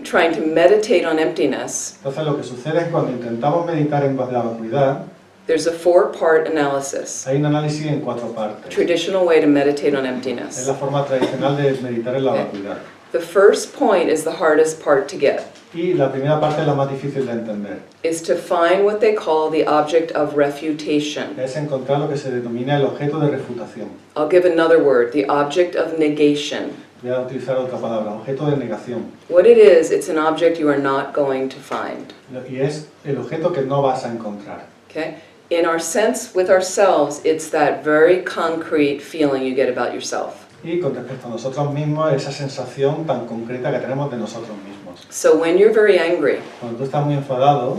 trying to meditate on emptiness, Entonces lo que sucede es cuando intentamos meditar en la vacuidad, there's a 4-part analysis, hay un análisis en 4 partes. traditional way to meditate on Es emptiness. la forma tradicional de meditar en la vacuidad. The first point is the hardest part to get, Y la primera parte es la más difícil de entender. is to find what they call the object of refutation. Es encontrar lo que se denomina el objeto de refutación. I'll give another word, the object of negation. Voy a utilizar otra palabra, objeto de negación. What it is, it's an object you are not going to find. Y es el objeto que no vas a encontrar. Okay? In our sense with ourselves, it's that very concrete feeling you get about yourself. Y con respecto a nosotros mismos, esa sensación tan concreta que tenemos de nosotros mismos. So when you're very angry, Cuando tú estás muy enfadado,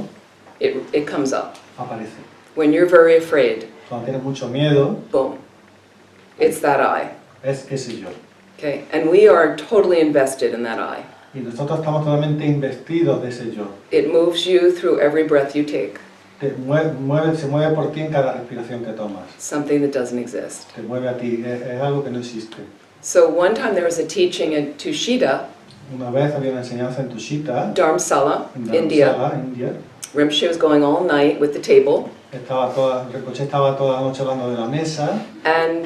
it comes up. aparece. When you're very afraid, Cuando tienes mucho miedo, boom. It's that I. es ese yo. Okay? And we are totally invested in that I. Y nosotros estamos totalmente investidos de ese yo. It moves you through every breath you take, Se mueve por ti en cada respiración que tomas. something that doesn't exist. Te mueve a ti, es algo que no existe. So one time there was a teaching in Tushita, Una vez había una enseñanza en Tushita, Dharamsala, en India. Dharamsala, India. Rinpoche was going all night with the table, Rinpoché estaba toda la noche hablando de la mesa. and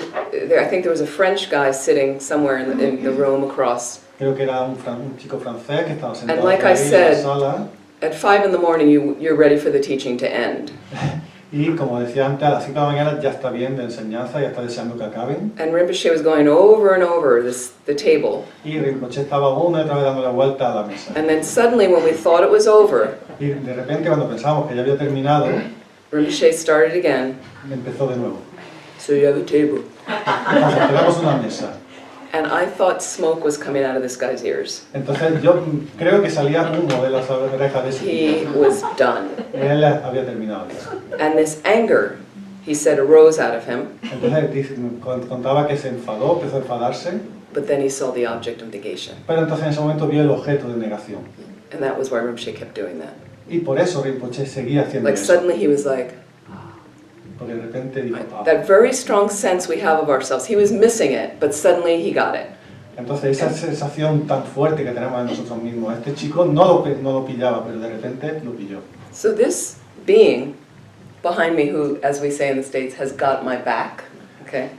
I think there was a French guy sitting somewhere in the room across. Creo que era un chico francés que estaba sentado And like ahí I en la said, sala. At 5 in the morning, you're ready for the teaching to end. Y como decía antes, a las 5 de la mañana ya está bien de enseñanza, ya está deseando que acaben. And Rinpoche was going over and over the table. Y Rinpoché estaba una y otra vez dando la vuelta a la mesa. And then suddenly, when we thought it was over, Y de repente, cuando pensábamos que ya había terminado, Rinpoche started again. empezó de nuevo. So you have a table. Entonces, tenemos una mesa. and I thought smoke was coming out of this guy's ears. Entonces yo creo que salía humo de las orejas de ese He tipo. was done. Él había terminado ya. And this anger, he said, arose out of him, Entonces contaba que se enfadó, empezó a enfadarse, but then he saw the object of negation. pero entonces en ese momento vio el objeto de negación. And that was why Rinpoche kept doing that. Y por eso Rinpoche seguía haciendo Like eso. suddenly he was like, Porque de repente dijo, that very strong sense we have of ourselves. He was missing it, but suddenly he got it. Entonces esa sensación tan fuerte que tenemos en nosotros mismos, este chico no lo pillaba, pero de repente lo pilló. So this being behind me, who, as we say in the States, has got my back, okay?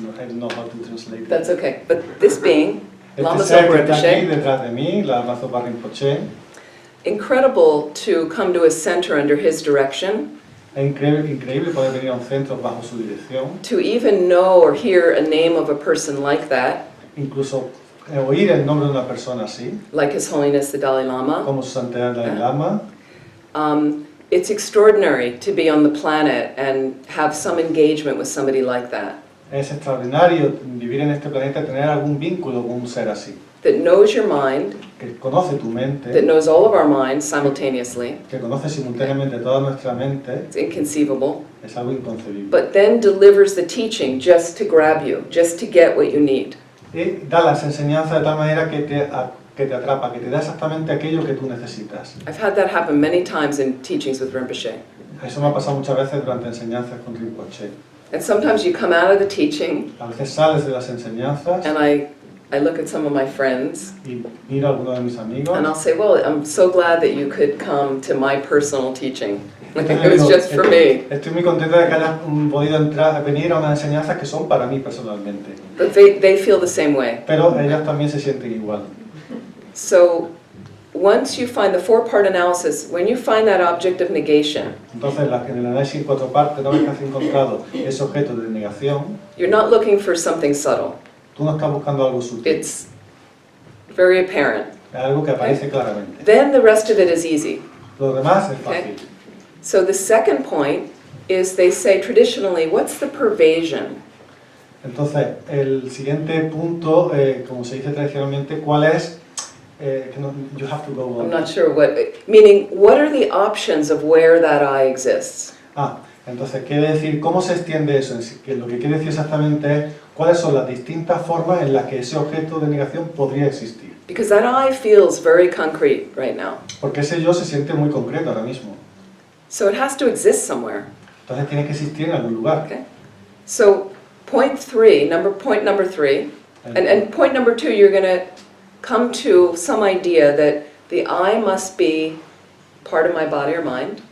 No, I don't know how to translate it. That's okay. But this being, Lama Este ser Zopa que está aquí Rimpoché, detrás de mí, la Lama Zopa Rimpoché, incredible to come to a center under his direction, es increíble poder venir a un centro bajo su dirección, to even know or hear a name of a person like that, incluso oír el nombre de una persona así, like His Holiness the Dalai Lama. como su santidad Dalai Lama. It's extraordinary to be on the planet and have some engagement with somebody like that, Es extraordinario vivir en este planeta, tener algún vínculo con un ser así, that knows your mind, que conoce tu that mente, knows all of our minds simultaneously. que conoce simultáneamente toda nuestra mente, It's inconceivable. es algo inconcebible. But then delivers the teaching just to grab you, just to get what you need. Y da las enseñanzas de tal manera que te atrapa, que te da exactamente aquello que tú necesitas. I've had that happen many times in teachings with Rinpoche. Eso me ha pasado muchas veces durante enseñanzas con Rinpoche. And sometimes you come out of the teaching, A veces sales de las enseñanzas and I look at some of my friends, y miro a alguno de mis amigos. and I'll say, well, I'm so glad that you could come to my personal teaching. Entonces It was digo, just for me. Estoy muy contento de que hayas podido venir a unas enseñanzas que son para mí personalmente. But they feel the same way. Pero ellas también se sienten igual. So once you find the four-part analysis, when you find that object of negation, Entonces, en el análisis en 4 partes, una vez que has encontrado ese objeto de negación, you're not looking for something subtle. tú no estás buscando algo sutil, It's very apparent. es algo que aparece claramente. Then the rest of it is easy. Lo demás es Okay. fácil. So the second point is they say traditionally, what's the pervasion? Entonces, el siguiente punto, como se dice tradicionalmente, ¿cuál es? You have to go I'm on. not sure what, meaning what are the options of where that I exists? Entonces, quiere decir, ¿cómo se extiende eso? Que lo que quiere decir exactamente es cuáles son las distintas formas en las que ese objeto de negación podría existir. Because that I feels very concrete right now. Porque ese yo se siente muy concreto ahora mismo. So it has to exist somewhere. Entonces tiene que existir en algún lugar. Okay. So point number three, and point number 2, you're going to come to some idea that the I must be part of my body or mind.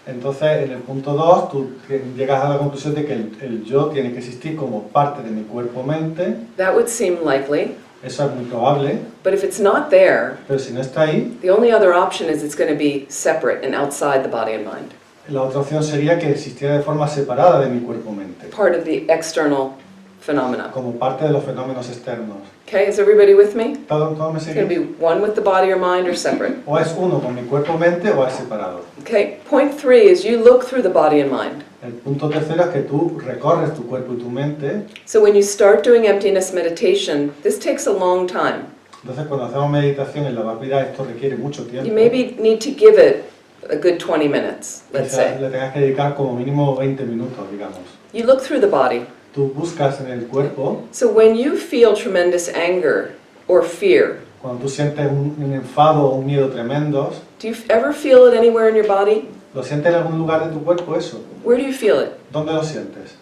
Entonces, en el punto 2, tú llegas a la conclusión de que el yo tiene que existir como parte de mi cuerpo-mente. That would seem likely. Eso es muy probable. But if it's not there, Pero si no está ahí, the only other option is it's going to be separate and outside the body and mind. la otra opción sería que existiera de forma separada de mi cuerpo-mente, Part of the external phenomena. como parte de los fenómenos externos. Okay, is everybody with me? ¿Todo me It's going to sigue? be one with the body or mind or separate. O es uno con mi cuerpo-mente o es separado. Okay, point 3 is you look through the body and mind. El punto tercero es que tú recorres tu cuerpo y tu mente. So when you start doing emptiness meditation, this takes a long time. Entonces, cuando hacemos meditación en la vacuidad, esto requiere mucho tiempo. You maybe need to give it a good 20 minutes, let's Quizás say. le tengas que dedicar como mínimo 20 minutos, digamos. You look through the body. Tú buscas en el cuerpo, So when you feel tremendous anger or fear, cuando tú sientes un enfado o un miedo tremendos, do you ever feel it anywhere in your body? ¿lo sientes en algún lugar de tu cuerpo eso? Where do you feel it? ¿Dónde lo sientes?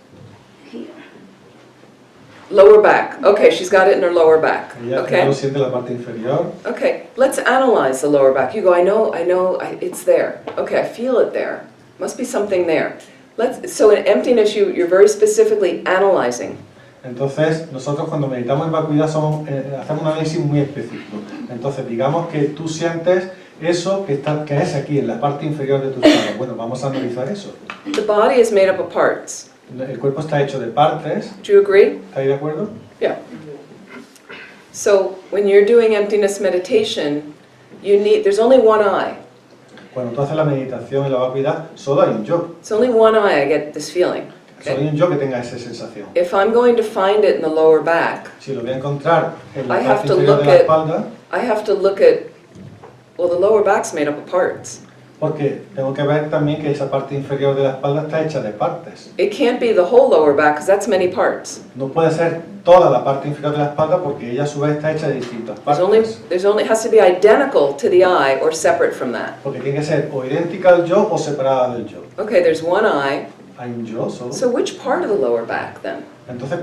Lower back. Okay, she's got it in her lower back. Ella lo Okay? siente en la parte inferior. Okay, let's analyze the lower back. You go, I know, it's there. Okay, I feel it there. Must be something there. So in emptiness, you're very specifically analyzing. Entonces, nosotros cuando meditamos en vacuidad hacemos un análisis muy específico. Entonces, digamos que tú sientes eso que es aquí, en la parte inferior de tu estado. Bueno, vamos a analizar eso. The body is made up of parts. El cuerpo está hecho de partes. Do you agree? ¿Estáis de acuerdo? Yeah. So when you're doing emptiness meditation, there's only one I. Cuando tú haces la meditación en la vacuidad, solo hay un yo. It's only one I get this feeling. Solo hay un yo que tenga esa sensación. If I'm going to find it in the lower back, Si lo voy a encontrar en la I have parte to inferior de look la at- espalda, I have to look at, well, the lower back's made up of parts. porque tengo que ver también que esa parte inferior de la espalda está hecha de partes. It can't be the whole lower back because that's many parts. No puede ser toda la parte inferior de la espalda porque ella a su vez está hecha de distintas There's partes. only has to be identical to the eye or separate from that. Porque tiene que ser o idéntica al yo o separada del yo. Okay, there's one eye. Hay un yo solo. So which part of the lower back then? Entonces,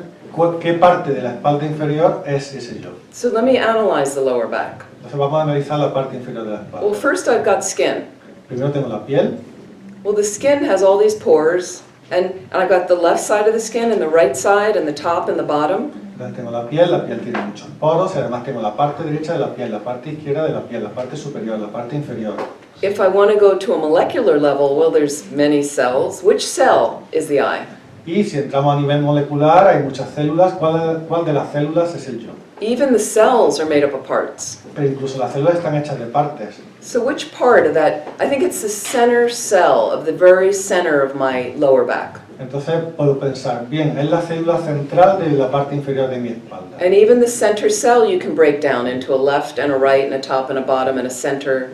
¿qué parte de la espalda inferior es ese yo? So let me analyze the lower back. Entonces vamos a analizar la parte inferior de la Well, espalda. first I've got skin. Primero tengo la piel. Well, the skin has all these pores, and I've got the left side of the skin and the right side and the top and the bottom. Entonces tengo la piel tiene muchos poros y además tengo la parte derecha de la piel, la parte izquierda de la piel, la parte superior, la parte inferior. If I want to go to a molecular level, well, there's many cells. Which cell is the eye? Y si entramos a nivel molecular, hay muchas células. ¿Cuál de las células es el yo? Even the cells are made up of parts. Pero incluso las células están hechas de partes. So which part of that, I think it's the center cell of the very center of my lower back. Entonces puedo pensar, bien, es la célula central de la parte inferior de mi espalda. And even the center cell you can break down into a left and a right and a top and a bottom and a center.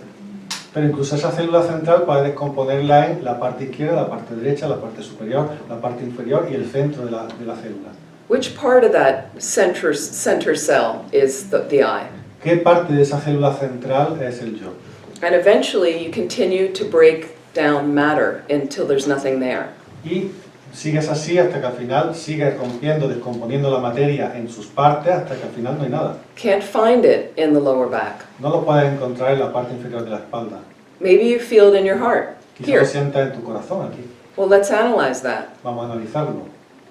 Pero incluso esa célula central puede descomponerla en la parte izquierda, la parte derecha, la parte superior, la parte inferior y el centro de la célula. Which part of that center cell is the eye? ¿Qué parte de esa célula central es el yo? And eventually you continue to break down matter until there's nothing there. Y sigues así hasta que al final sigues rompiendo, descomponiendo la materia en sus partes hasta que al final no hay nada. Can't find it in the lower back. No lo puedes encontrar en la parte inferior de la espalda. Maybe you feel it in your heart. Quizás Here. lo sientas en tu corazón aquí. Well, let's analyze that. Vamos a analizarlo.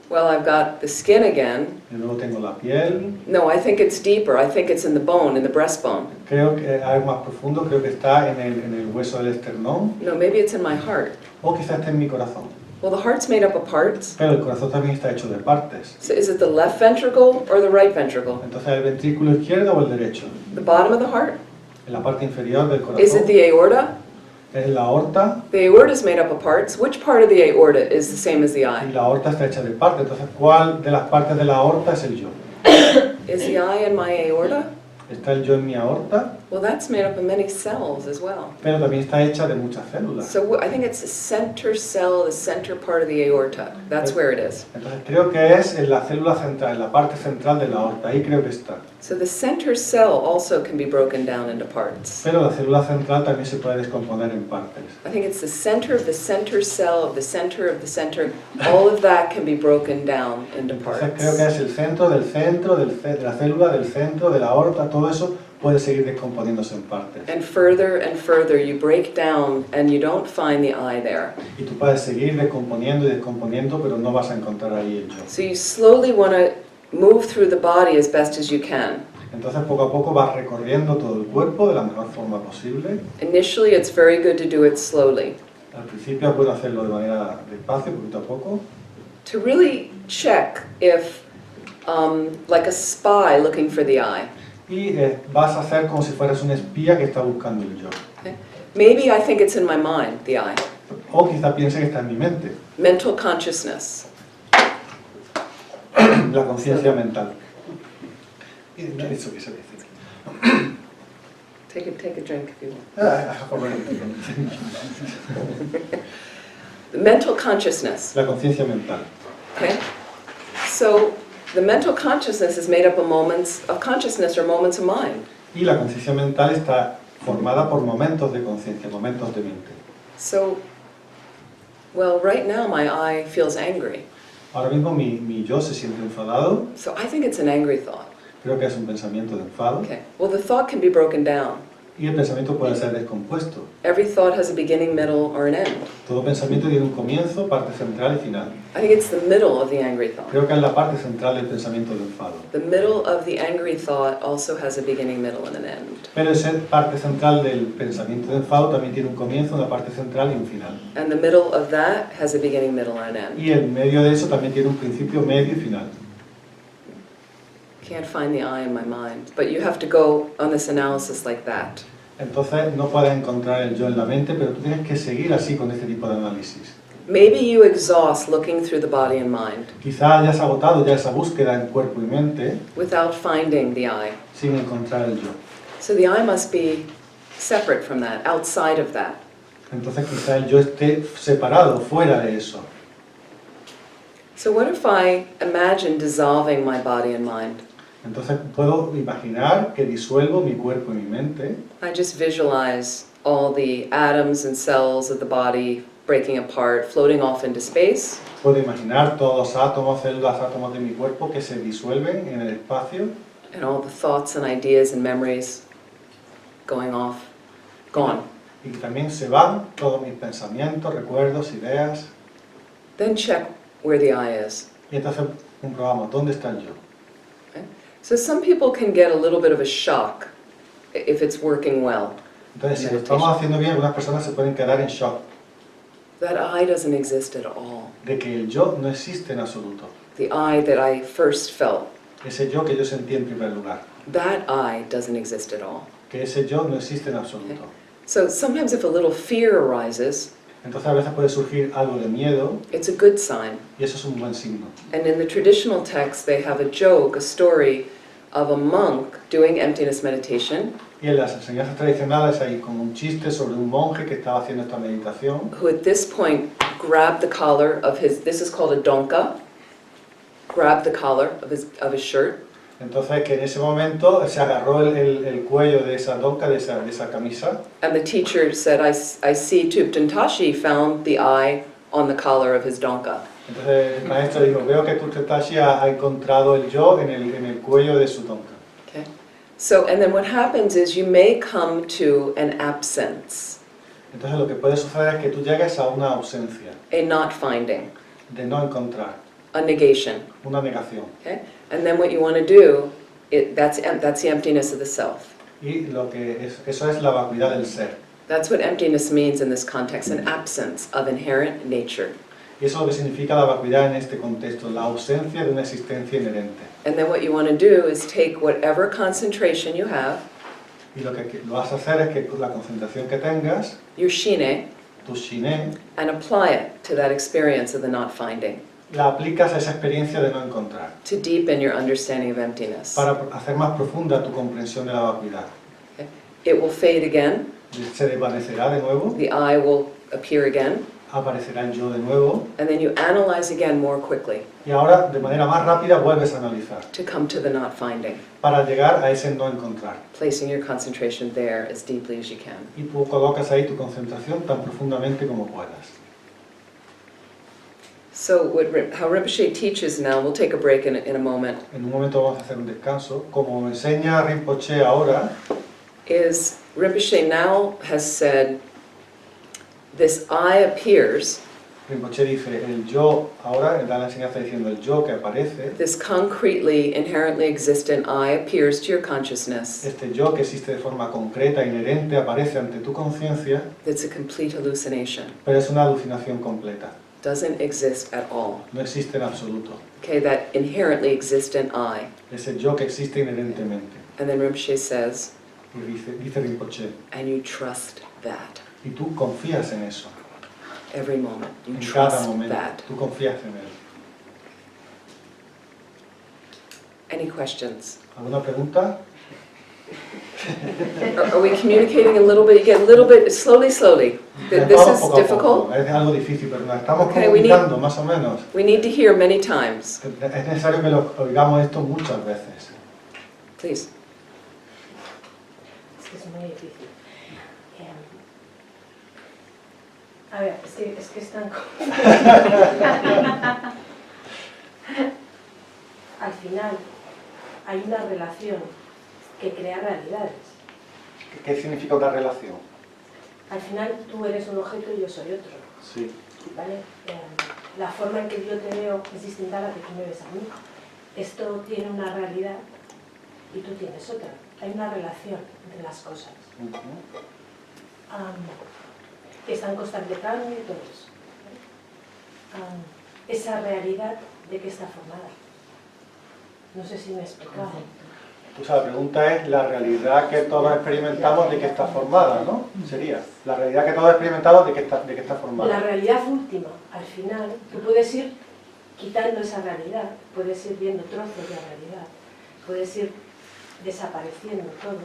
Well, I've got the skin again. Y luego tengo la piel. No, I think it's deeper. I think it's in the bone, in the breastbone. Creo que es algo más profundo, creo que está en el hueso del esternón. No, maybe it's in my heart. O quizás esté en mi corazón. Well, the heart's made up of parts. Pero el corazón también está hecho de partes. So is it the left ventricle or the right ventricle? Entonces, ¿el ventrículo izquierdo o el derecho? The bottom of the heart? En la parte inferior del Is it corazón. the aorta? Es la aorta. The aorta is made up of parts. Which part of the aorta is the same as the Y eye? la aorta está hecha de partes. Entonces, ¿cuál de las partes de la aorta es el yo? Is the eye in my aorta? ¿Está el yo en mi aorta? Well, that's made up of many cells as well. Pero también está hecha de muchas células. So I think it's the center cell, the center part of the aorta. That's where it is. Entonces, creo que es en la célula central, en la parte central de la aorta. Ahí creo que está. So the center cell also can be broken down into parts. Pero la célula central también se puede descomponer en partes. I think it's the center of the center cell of the center of the center. All of that can be broken down into Entonces creo que parts. es el centro, de la célula, del centro, de la aorta, todo eso puede seguir descomponiéndose en partes. And further you break down and you don't find the eye there. Y tú puedes seguir descomponiendo y descomponiendo, pero no vas a encontrar ahí el yo. So you slowly want to move through the body as best as you can. Entonces poco a poco vas recorriendo todo el cuerpo de la mejor forma posible. Initially, it's very good to do it slowly. Al principio es bueno hacerlo de manera despacio, poquito a poco, To really check if, like a spy looking for the eye. y vas a hacer como si fueras un espía que está buscando el yo. Okay? Maybe I think it's in my mind, the eye. O quizá piense que está en mi mente, Mental consciousness. la conciencia mental. Y eso que se dice. Take a drink if you want. I have already. The mental consciousness. La conciencia mental. Okay? So the mental consciousness is made up of moments of consciousness or moments of mind. Y la conciencia mental está formada por momentos de conciencia, momentos de mente. So, well, right now my eye feels angry. Ahora mismo mi yo se siente enfadado, So I think it's an angry thought. creo que es un pensamiento de enfado, Okay. Well, the thought can be broken down. y el pensamiento puede ser descompuesto. Every thought has a beginning, middle, or an end. Todo pensamiento tiene un comienzo, parte central y final. I think it's the middle of the angry thought. Creo que es la parte central del pensamiento de enfado. The middle of the angry thought also has a beginning, middle, and an end. Pero esa parte central del pensamiento de enfado también tiene un comienzo, una parte central y un final. And the middle of that has a beginning, middle, and an end. Y el medio de eso también tiene un principio, medio y final. Can't find the eye in my mind. But you have to go on this analysis like that. Entonces no puedes encontrar el yo en la mente, pero tú tienes que seguir así con este tipo de análisis. Maybe you exhaust looking through the body and mind Quizá hayas agotado ya esa búsqueda en cuerpo y mente without finding the I. sin encontrar el yo. So the I must be separate from that, outside of that. Entonces quizá el yo esté separado, fuera de eso. So what if I imagine dissolving my body and mind? Entonces puedo imaginar que disuelvo mi cuerpo y mi mente. I just visualize all the atoms and cells of the body breaking apart, floating off into space. Puedo imaginar todos los átomos, células, átomos de mi cuerpo que se disuelven en el espacio And all the thoughts and ideas and memories going off, gone. y que también se van todos mis pensamientos, recuerdos, ideas. Then check where the I is. Y entonces comprobamos dónde está el yo. So some people can get a little bit of a shock if it's working well. Entonces si lo estamos haciendo bien, algunas personas se pueden quedar en shock That I doesn't exist at all. de que el yo no existe en absoluto. The I that I first felt, Ese yo que yo sentí en primer lugar. that I doesn't exist at all. Que ese yo no existe en absoluto. So sometimes if a little fear arises, Entonces a veces puede surgir algo de miedo it's a good sign. y eso es un buen signo. And in the traditional text, they have a joke, a story of a monk doing emptiness meditation, Y en las enseñanzas tradicionales hay como un chiste sobre un monje que estaba haciendo esta meditación who at this point grabbed the collar of his, this is called a donka, grabbed the collar of his shirt, Entonces que en ese momento se agarró el cuello de esa donka, de esa camisa, and the teacher said, I see Thupten Tashi found the I on the collar of his donka. entonces el maestro dijo, veo que Tutashi ha encontrado el yo en el cuello de su donka. Okay? So, and then what happens is you may come to an absence, Entonces lo que puede suceder es que tú llegues a una ausencia, a not finding, de no encontrar, a negation. una negación. Okay? And then what you want to do, that's the emptiness of the self. Y eso es la vacuidad del ser. That's what emptiness means in this context, an absence of inherent nature. Y eso es lo que significa la vacuidad en este contexto, la ausencia de una existencia inherente. And then what you want to do is take whatever concentration you have, Y lo que lo vas a hacer es que la concentración que tengas, your shine, tu shine, and apply it to that experience of the not finding, la aplicas a esa experiencia de no encontrar, to deepen your understanding of emptiness. para hacer más profunda tu comprensión de la vacuidad. Okay? It will fade again, Se desvanecerá de nuevo, the I will appear again, aparecerá el yo de nuevo, and then you analyze again more quickly y ahora de manera más rápida vuelves a analizar, to come to the not finding, para llegar a ese no encontrar. placing your concentration there as deeply as you can. Y tú colocas ahí tu concentración tan profundamente como puedas. So how Rinpoche teaches now, we'll take a break in a moment, En un momento vamos a hacer un descanso. Como enseña Rinpoché ahora, is Rinpoche now has said, this I appears, Rinpoché dice, el yo, ahora da la enseñanza diciendo el yo que aparece, this concretely, inherently existent I appears to your consciousness. este yo que existe de forma concreta, inherente, aparece ante tu conciencia, That's a complete hallucination. pero es una alucinación completa. Doesn't exist at all. No existe en absoluto. Okay, that inherently existent I. Ese yo que existe inherentemente. And then Rinpoche says, Y dice Rinpoché, and you trust that. y tú confías en eso. Every moment. You En cada trust momento, that. tú confías en él. Any questions? ¿Alguna pregunta? Are we communicating a little bit? You get a little bit, slowly. This Vamos is poco a difficult. poco. Es algo difícil, pero nos estamos Okay, we comunicando más o menos. We need to hear many times. Es necesario que lo oigamos esto muchas veces. Please. Es que es muy difícil. A ver, es que es tan Al final hay una relación que crea realidades. ¿Qué significa una relación? Al final tú eres un objeto y yo soy otro. Sí. ¿Vale? La forma en que yo te veo es distinta a la que tú me ves a mí. Esto tiene una realidad y tú tienes otra. Hay una relación entre las cosas. Que está en constante cambio y todo eso. Esa realidad, ¿de qué está formada? No sé si me he explicado. O sea, la pregunta es la realidad que todos experimentamos de qué está formada, ¿no? Sería, la realidad que todos experimentamos de qué está formada. La realidad última, al final, tú puedes ir quitando esa realidad, puedes ir viendo trozos de realidad, puedes ir desapareciendo todo,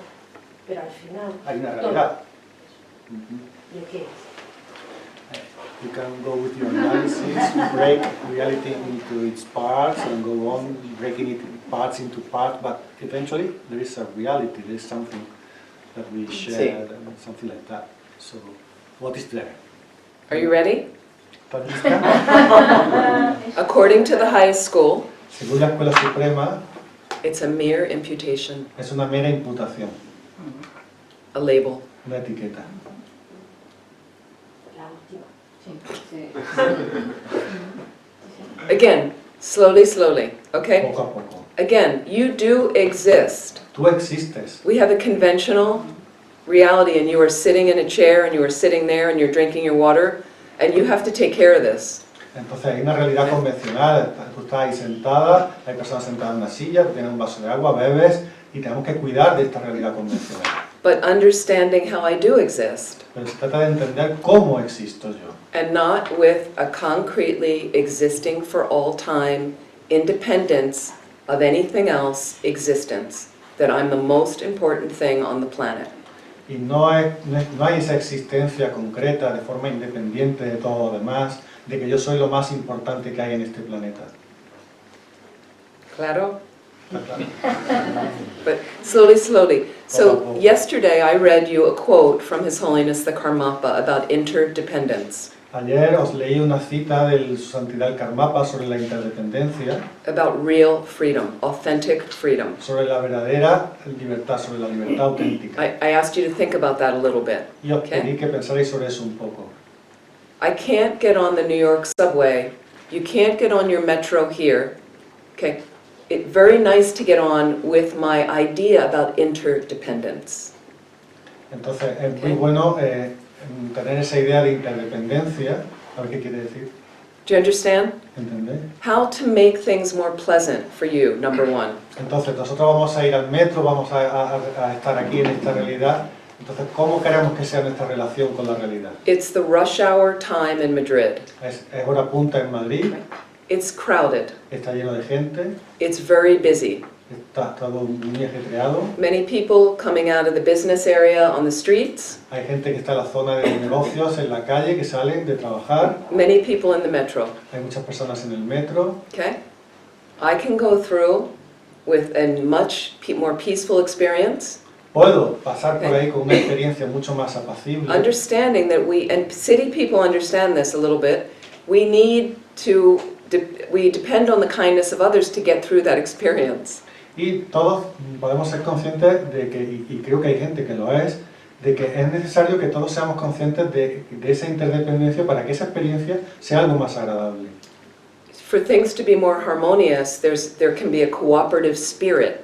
pero al final... Hay una todo. realidad. ¿De qué es? You can go with your analysis, break reality into its parts and go on breaking it parts into parts, but eventually there is a reality, there is something that we share, and something like that. So, what is there? Are you ready? ¿Estás lista? According to the highest school, Según la Escuela Suprema, it's a mere imputation, es una mera imputación, a label. una etiqueta. La última. Again, slowly, okay? Poco a poco. Again, you do exist. Tú existes. We have a conventional reality, and you are sitting in a chair, and you are sitting there, and you're drinking your water, and you have to take care of this. Entonces hay una realidad convencional, tú estás ahí sentada, hay personas sentadas en una silla, tú tienes un vaso de agua, bebes y tenemos que cuidar de esta realidad convencional. But understanding how I do exist, Pero se trata de entender cómo existo yo. and not with a concretely existing for all time independence of anything else existence, that I'm the most important thing on the planet. Y no hay esa existencia concreta de forma independiente de todo lo demás, de que yo soy lo más importante que hay en este planeta. Claro? ¿Está claro? But slowly. Poco a So poco. yesterday I read you a quote from His Holiness the Karmapa about interdependence, Ayer os leí una cita de Su Santidad el Karmapa sobre la interdependencia, about real freedom, authentic freedom. sobre la verdadera libertad, sobre la libertad auténtica. I asked you to think about that a little bit. Y os Okay. pedí que pensarais sobre eso un poco. I can't get on the New York subway. You can't get on your metro here. Okay? It's very nice to get on with my idea about interdependence. Entonces es Okay. muy bueno tener esa idea de interdependencia. A ver qué quiere decir. Do you understand? ¿Entendéis? How to make things more pleasant for you, number one. Entonces nosotros vamos a ir al metro, vamos a estar aquí en esta realidad. Entonces, ¿cómo queremos que sea nuestra relación con la realidad? It's the rush hour time in Madrid. Es hora punta en Madrid, It's crowded. está lleno de gente, It's very busy. está todo muy ajetreado. Many people coming out of the business area on the streets. Hay gente que está en la zona de negocios, en la calle, que salen de trabajar. Many people in the metro. Hay muchas personas en el metro. Okay? I can go through with a much more peaceful experience, Puedo pasar por ahí con una experiencia mucho más apacible. understanding that and city people understand this a little bit, we need to, we depend on the kindness of others to get through that experience. Y todos podemos ser conscientes de que, y creo que hay gente que lo es, de que es necesario que todos seamos conscientes de esa interdependencia para que esa experiencia sea algo más agradable. For things to be more harmonious, there can be a cooperative spirit.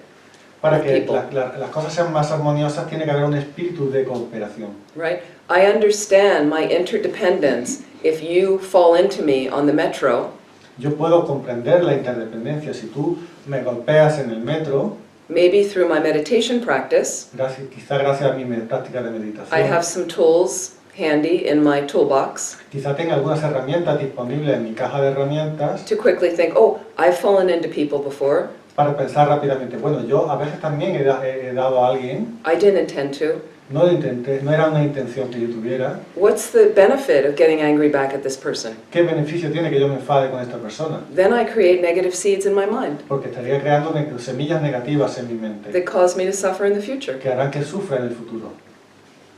Para que People. las cosas sean más armoniosas tiene que haber un espíritu de cooperación. Right? I understand my interdependence if you fall into me on the metro. Yo puedo comprender la interdependencia si tú me golpeas en el metro, Maybe through my meditation practice, quizá gracias a mi práctica de meditación. I have some tools handy in my toolbox Quizá tenga algunas herramientas disponibles en mi caja de herramientas to quickly think, oh, I've fallen into people before. para pensar rápidamente, bueno, yo a veces también he dado a alguien, I didn't intend to. no lo intenté, no era una intención que yo tuviera. What's the benefit of getting angry back at this person? ¿Qué beneficio tiene que yo me enfade con esta persona? Then I create negative seeds in my mind Porque estaría creando semillas negativas en mi mente that cause me to suffer in the future. que harán que sufra en el futuro.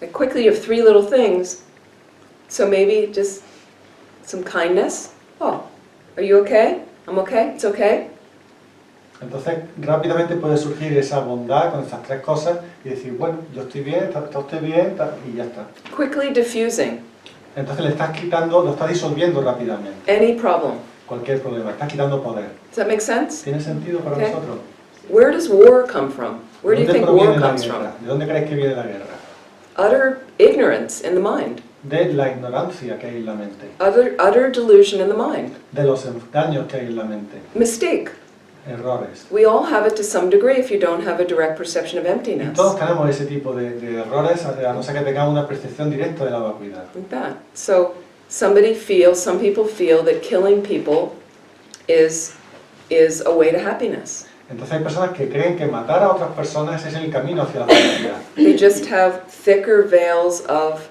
And quickly you have three little things. So maybe just some kindness. Oh, are you okay? I'm okay? It's okay? Entonces rápidamente puede surgir esa bondad con estas tres cosas y decir, bueno, yo estoy bien, está usted bien, y ya está. Quickly diffusing Entonces le estás quitando, lo estás disolviendo rápidamente. any problem. Cualquier problema, estás quitando poder. Does that make sense? ¿Tiene sentido para Okay. nosotros? Where does war come from? Where do you ¿De think dónde war proviene la comes from? guerra? ¿De dónde creéis que viene la guerra? Utter ignorance in the mind. De la ignorancia que hay en la mente, Utter delusion in the mind. de los engaños que hay en la mente, Mistake. errores. We all have it to some degree if you don't have a direct perception of Y emptiness. todos tenemos ese tipo de errores, a no ser que tengamos una percepción directa de la vacuidad. Like that. So some people feel that killing people is a way to happiness. Entonces hay personas que creen que matar a otras personas es el camino hacia la felicidad. They just have thicker veils of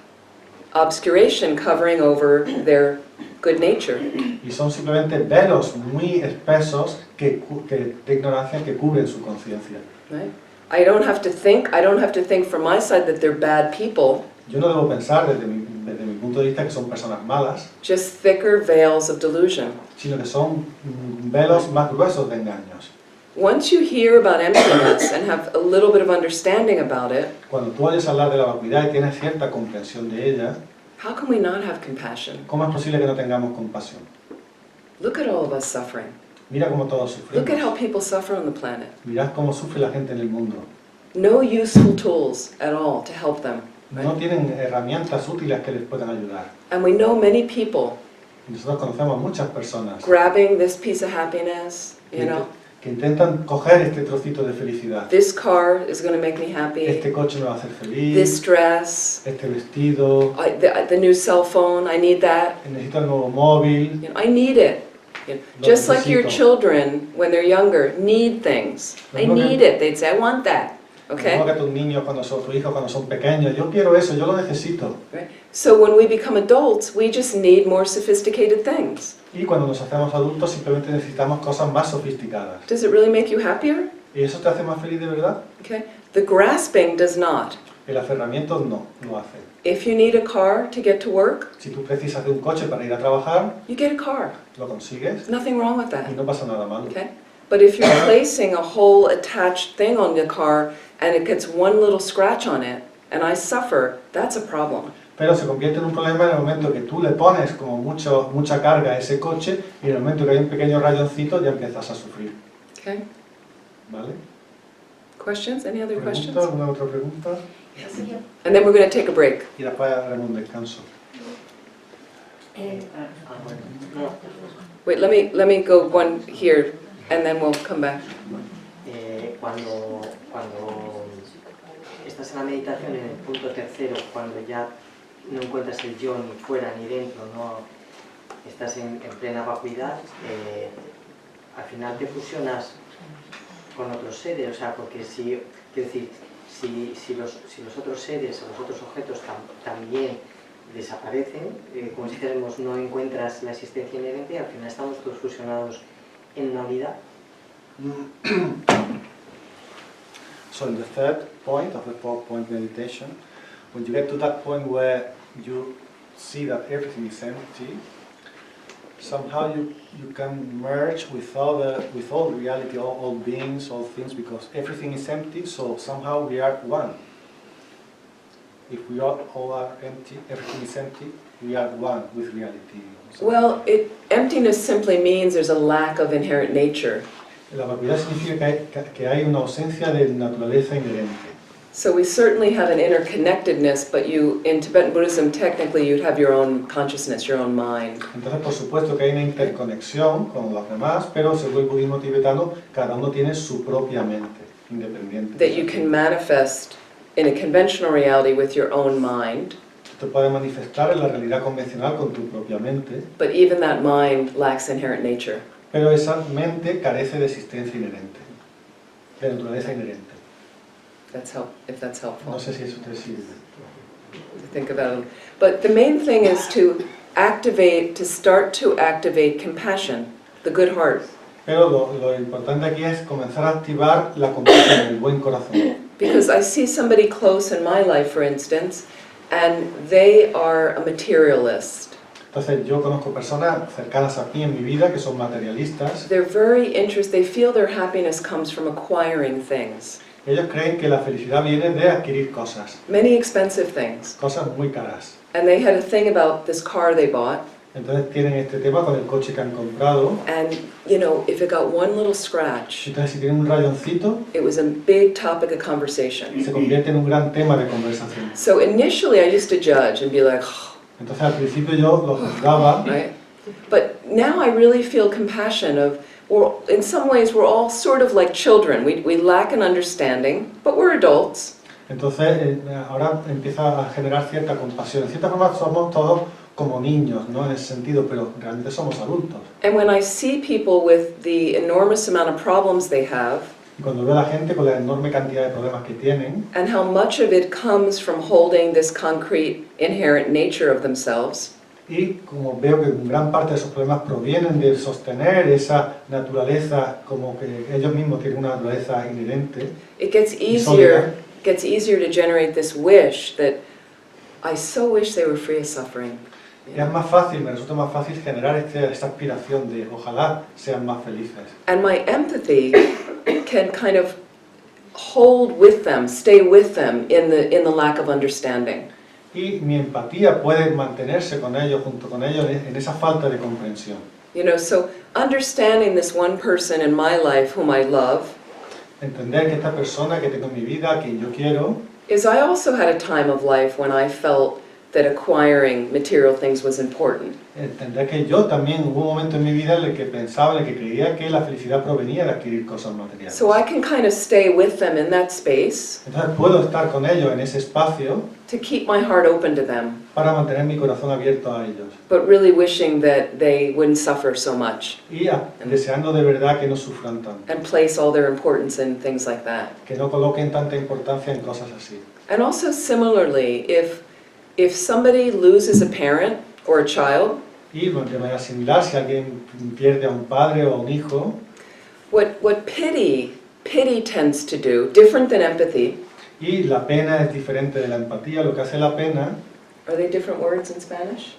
obscuration covering over their good nature. Y son simplemente velos muy espesos de ignorancia que cubren su conciencia. Right? I don't have to think from my side that they're bad people, Yo no debo pensar desde mi punto de vista que son personas malas, just thicker veils of delusion. sino que son velos más gruesos de engaños. Once you hear about emptiness and have a little bit of understanding about it, Cuando tú oyes hablar de la vacuidad y tienes cierta comprensión de ella, how can we not have compassion? ¿cómo es posible que no tengamos compasión? Look at all of us suffering. Mira cómo todos Look at how sufrimos. people suffer on the planet. Mirad cómo sufre la gente en el mundo. No useful tools at all to help them. No tienen herramientas útiles que les puedan ayudar. And we know many people Y nosotros conocemos muchas personas grabbing this piece of happiness, you know, que intentan coger este trocito de felicidad. this car is going to make me happy, Este coche me va a hacer this feliz, dress, este vestido, the new cell phone, I need that. necesito el nuevo móvil. You know, I need it. You know, Lo just like your necesito. children, when they're younger, need things. They Lo mismo need que- it. They'd say, I want that. Okay? Como que tus niños, tus hijos cuando son pequeños, yo quiero eso, yo lo necesito. Right? So when we become adults, we just need more sophisticated things. Y cuando nos hacemos adultos simplemente necesitamos cosas más sofisticadas. Does it really make you happier? ¿Y eso te hace más feliz de verdad? Okay? The grasping does not. El aferramiento no hace. If you need a car to get to work, Si tú precisas de un coche para ir a trabajar, you get a car. lo consigues There's nothing wrong with y that. no pasa nada malo. Okay? But if you're placing a whole attached thing on the car and it gets one little scratch on it and I suffer, that's a problem. Pero se convierte en un problema en el momento que tú le pones como mucha carga a ese coche y en el momento que hay un pequeño rayoncito ya empiezas a sufrir. Okay? ¿Vale? Questions? Any other questions? ¿Pregunta? ¿Alguna otra pregunta? And then we're going to take a break. Y después haremos un descanso. Wait, let me go one here and then we'll come back. Cuando estás en la meditación, en el punto tercero, cuando ya no encuentras el yo ni fuera ni dentro, no estás en plena vacuidad, al final te fusionas con otros seres, o sea, porque si los otros seres o los otros objetos también desaparecen, como si dijéramos, no encuentras la existencia inherente, al final estamos todos fusionados en una unidad. So in the third point of the 4-point meditation, when you get to that point where you see that everything is empty, somehow you can merge with all reality, all beings, all things, because everything is empty, so somehow we are one. If we all are empty, everything is empty, we are one with reality. Well, emptiness simply means there's a lack of inherent nature. La vacuidad significa que hay una ausencia de naturaleza inherente. So we certainly have an interconnectedness, but in Tibetan Buddhism, technically you'd have your own consciousness, your own mind. Entonces, por supuesto que hay una interconexión con los demás, pero según el budismo tibetano, cada uno tiene su propia mente, independiente. That you can manifest in a conventional reality with your own mind, Te puedes manifestar en la realidad convencional con tu propia mente, but even that mind lacks inherent nature. pero esa mente carece de existencia inherente, de naturaleza inherente. If that's helpful. No sé si eso te sirve. To think about it. But the main thing is to start to activate compassion, the good heart. Pero lo importante aquí es comenzar a activar la compasión, el buen corazón. Because I see somebody close in my life, for instance, and they are a materialist. Entonces yo conozco personas cercanas a mí en mi vida que son materialistas. They're very interested, they feel their happiness comes from acquiring things. Ellos creen que la felicidad viene de adquirir cosas, Many expensive things. cosas muy caras. And they had a thing about this car they bought, Entonces tienen este tema con el coche que han comprado. and you know, if it got one little scratch, Entonces si tienen un rayoncito, it was a big topic of conversation. se convierte en un gran tema de conversación. So initially I used to judge and be like, Entonces al principio yo los juzgaba, right? But now I really feel compassion of in some ways we're all sort of like children. We lack an understanding, but we're adults. Entonces, ahora empieza a generar cierta compasión. En cierta forma somos todos como niños, ¿no? En ese sentido, pero realmente somos adultos. And when I see people with the enormous amount of problems they have, Y cuando veo a la gente con la enorme cantidad de problemas que tienen, and how much of it comes from holding this concrete inherent nature of themselves, y como veo que gran parte de esos problemas provienen de sostener esa naturaleza, como que ellos mismos tienen una naturaleza inherente, it gets y sólida, easier to generate this wish that I so wish they were free of suffering. y es más fácil, me resulta más fácil generar esta aspiración de ojalá sean más felices. And my empathy can kind of hold with them, stay with them in the lack of understanding. Y mi empatía puede mantenerse con ellos, junto con ellos, en esa falta de comprensión. You know, so understanding this one person in my life whom I love, Entender que esta persona que tengo en mi vida, a quien yo quiero, is I also had a time of life when I felt that acquiring material things was important. entender que yo también hubo un momento en mi vida en el que pensaba, en el que creía que la felicidad provenía de adquirir cosas materiales. So I can kind of stay with them in that space Entonces puedo estar con ellos en ese espacio to keep my heart open to them, para mantener mi corazón abierto a ellos but really wishing that they wouldn't suffer so much y deseando de verdad que no sufran tanto, and place all their importance in things like that. que no coloquen tanta importancia en cosas así. And also similarly, if somebody loses a parent or a child, Y de manera similar, si alguien pierde a un padre o a un hijo, what pity tends to do, different than empathy. y la pena es diferente de la empatía, lo que hace la pena, Are they different words in Spanish?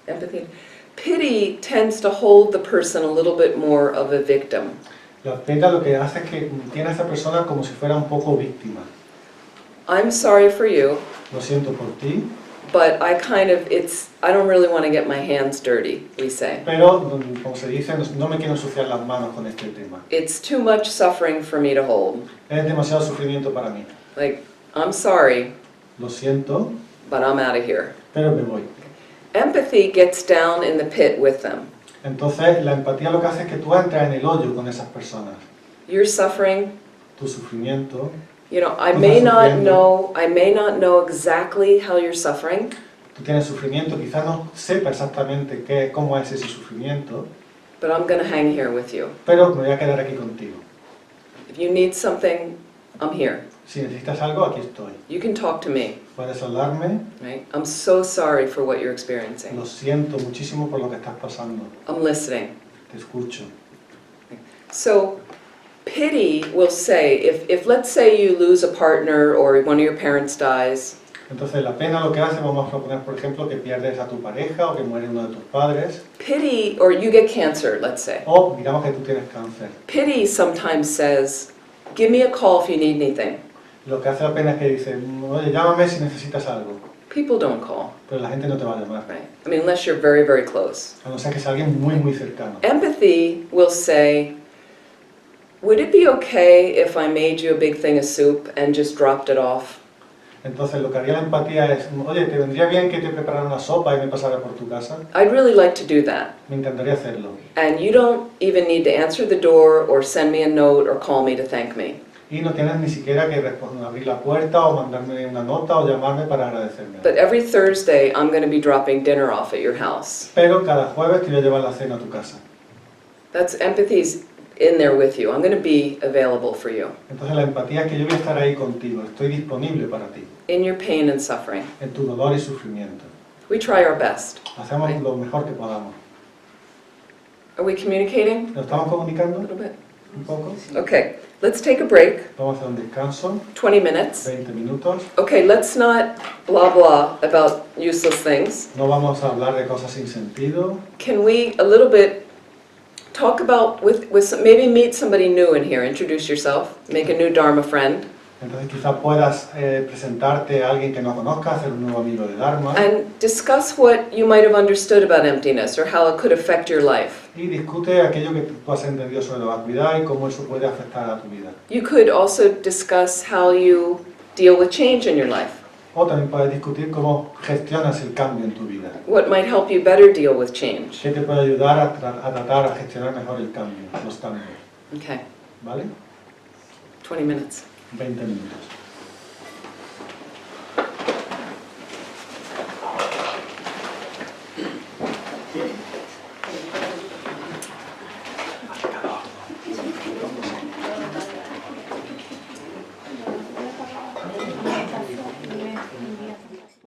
Empathy. Pity tends to hold the person a little bit more of a victim. la pena lo que hace es que tiene a esa persona como si fuera un poco víctima. I'm sorry for you, Lo siento por ti, but I don't really want to get my hands dirty, we say. pero como se dice, no me quiero ensuciar las manos con este tema. It's too much suffering for me to hold. Es demasiado sufrimiento para mí. Like, I'm sorry, Lo siento, but I'm out of here. pero me voy. Empathy gets down in the pit with them. Entonces, la empatía lo que hace es que tú entras en el hoyo con esas personas. You're suffering. Tu sufrimiento, You know, I Tú may estás sufriendo. not know exactly how you're suffering, tú tienes sufrimiento, quizás no sepa exactamente cómo es ese sufrimiento, but I'm going to hang here with you. pero me voy a quedar aquí contigo. If you need something, I'm here. Si necesitas algo, aquí estoy. You can talk to me, Puedes hablarme, right? I'm so sorry for what you're experiencing. lo siento muchísimo por lo que estás pasando, I'm listening. te escucho. So pity will say, if let's say you lose a partner or one of your parents dies, Entonces la pena lo que hace, vamos a proponer por ejemplo que pierdes a tu pareja o que muere uno de tus padres, pity, or you get cancer, let's say. o digamos que tú tienes cáncer. Pity sometimes says, give me a call if you need anything. Lo que hace la pena es que dice, oye, llámame si necesitas algo, People don't call, pero la gente no te va a llamar, right? I mean, unless you're very, very close. a no ser que sea alguien muy muy cercano. Empathy will say, would it be okay if I made you a big thing of soup and just dropped it off? Entonces lo que haría la empatía es, oye, ¿te vendría bien que te preparara una sopa y me pasara por tu casa? I'd really like to do that. Me encantaría hacerlo. And you don't even need to answer the door or send me a note or call me to thank me. Y no tienes ni siquiera que abrir la puerta o mandarme una nota o llamarme para agradecerme. But every Thursday, I'm going to be dropping dinner off at your house. Pero cada jueves te voy a llevar la cena a tu casa. That's empathy's in there with you. I'm going to be available for you Entonces la empatía es que yo voy a estar ahí contigo, estoy disponible para ti, in your pain and suffering. en tu dolor y sufrimiento. We try our best. Hacemos Right. lo mejor que podamos. Are we communicating ¿Nos estamos a comunicando little bit? un poco? Okay, let's take a break, Vamos a hacer un descanso, 20 minutes. 20 minutos. Okay, let's not blah blah about useless things. No vamos a hablar de cosas sin sentido. Can we a little bit talk about maybe meet somebody new in here, introduce yourself, make a new Dharma friend, Entonces quizás puedas presentarte a alguien que no conozcas, hacer un nuevo amigo de Dharma and discuss what you might have understood about emptiness or how it could affect your life. y discute aquello que tú has entendido sobre la vacuidad y cómo eso puede afectar a tu vida. You could also discuss how you deal with change in your life. O también puedes discutir cómo gestionas el cambio en tu vida. What might help you better deal with change? ¿Qué te puede ayudar a tratar, a gestionar mejor el cambio, los cambios? Okay, ¿Vale? 20 minutes. 20 minutos.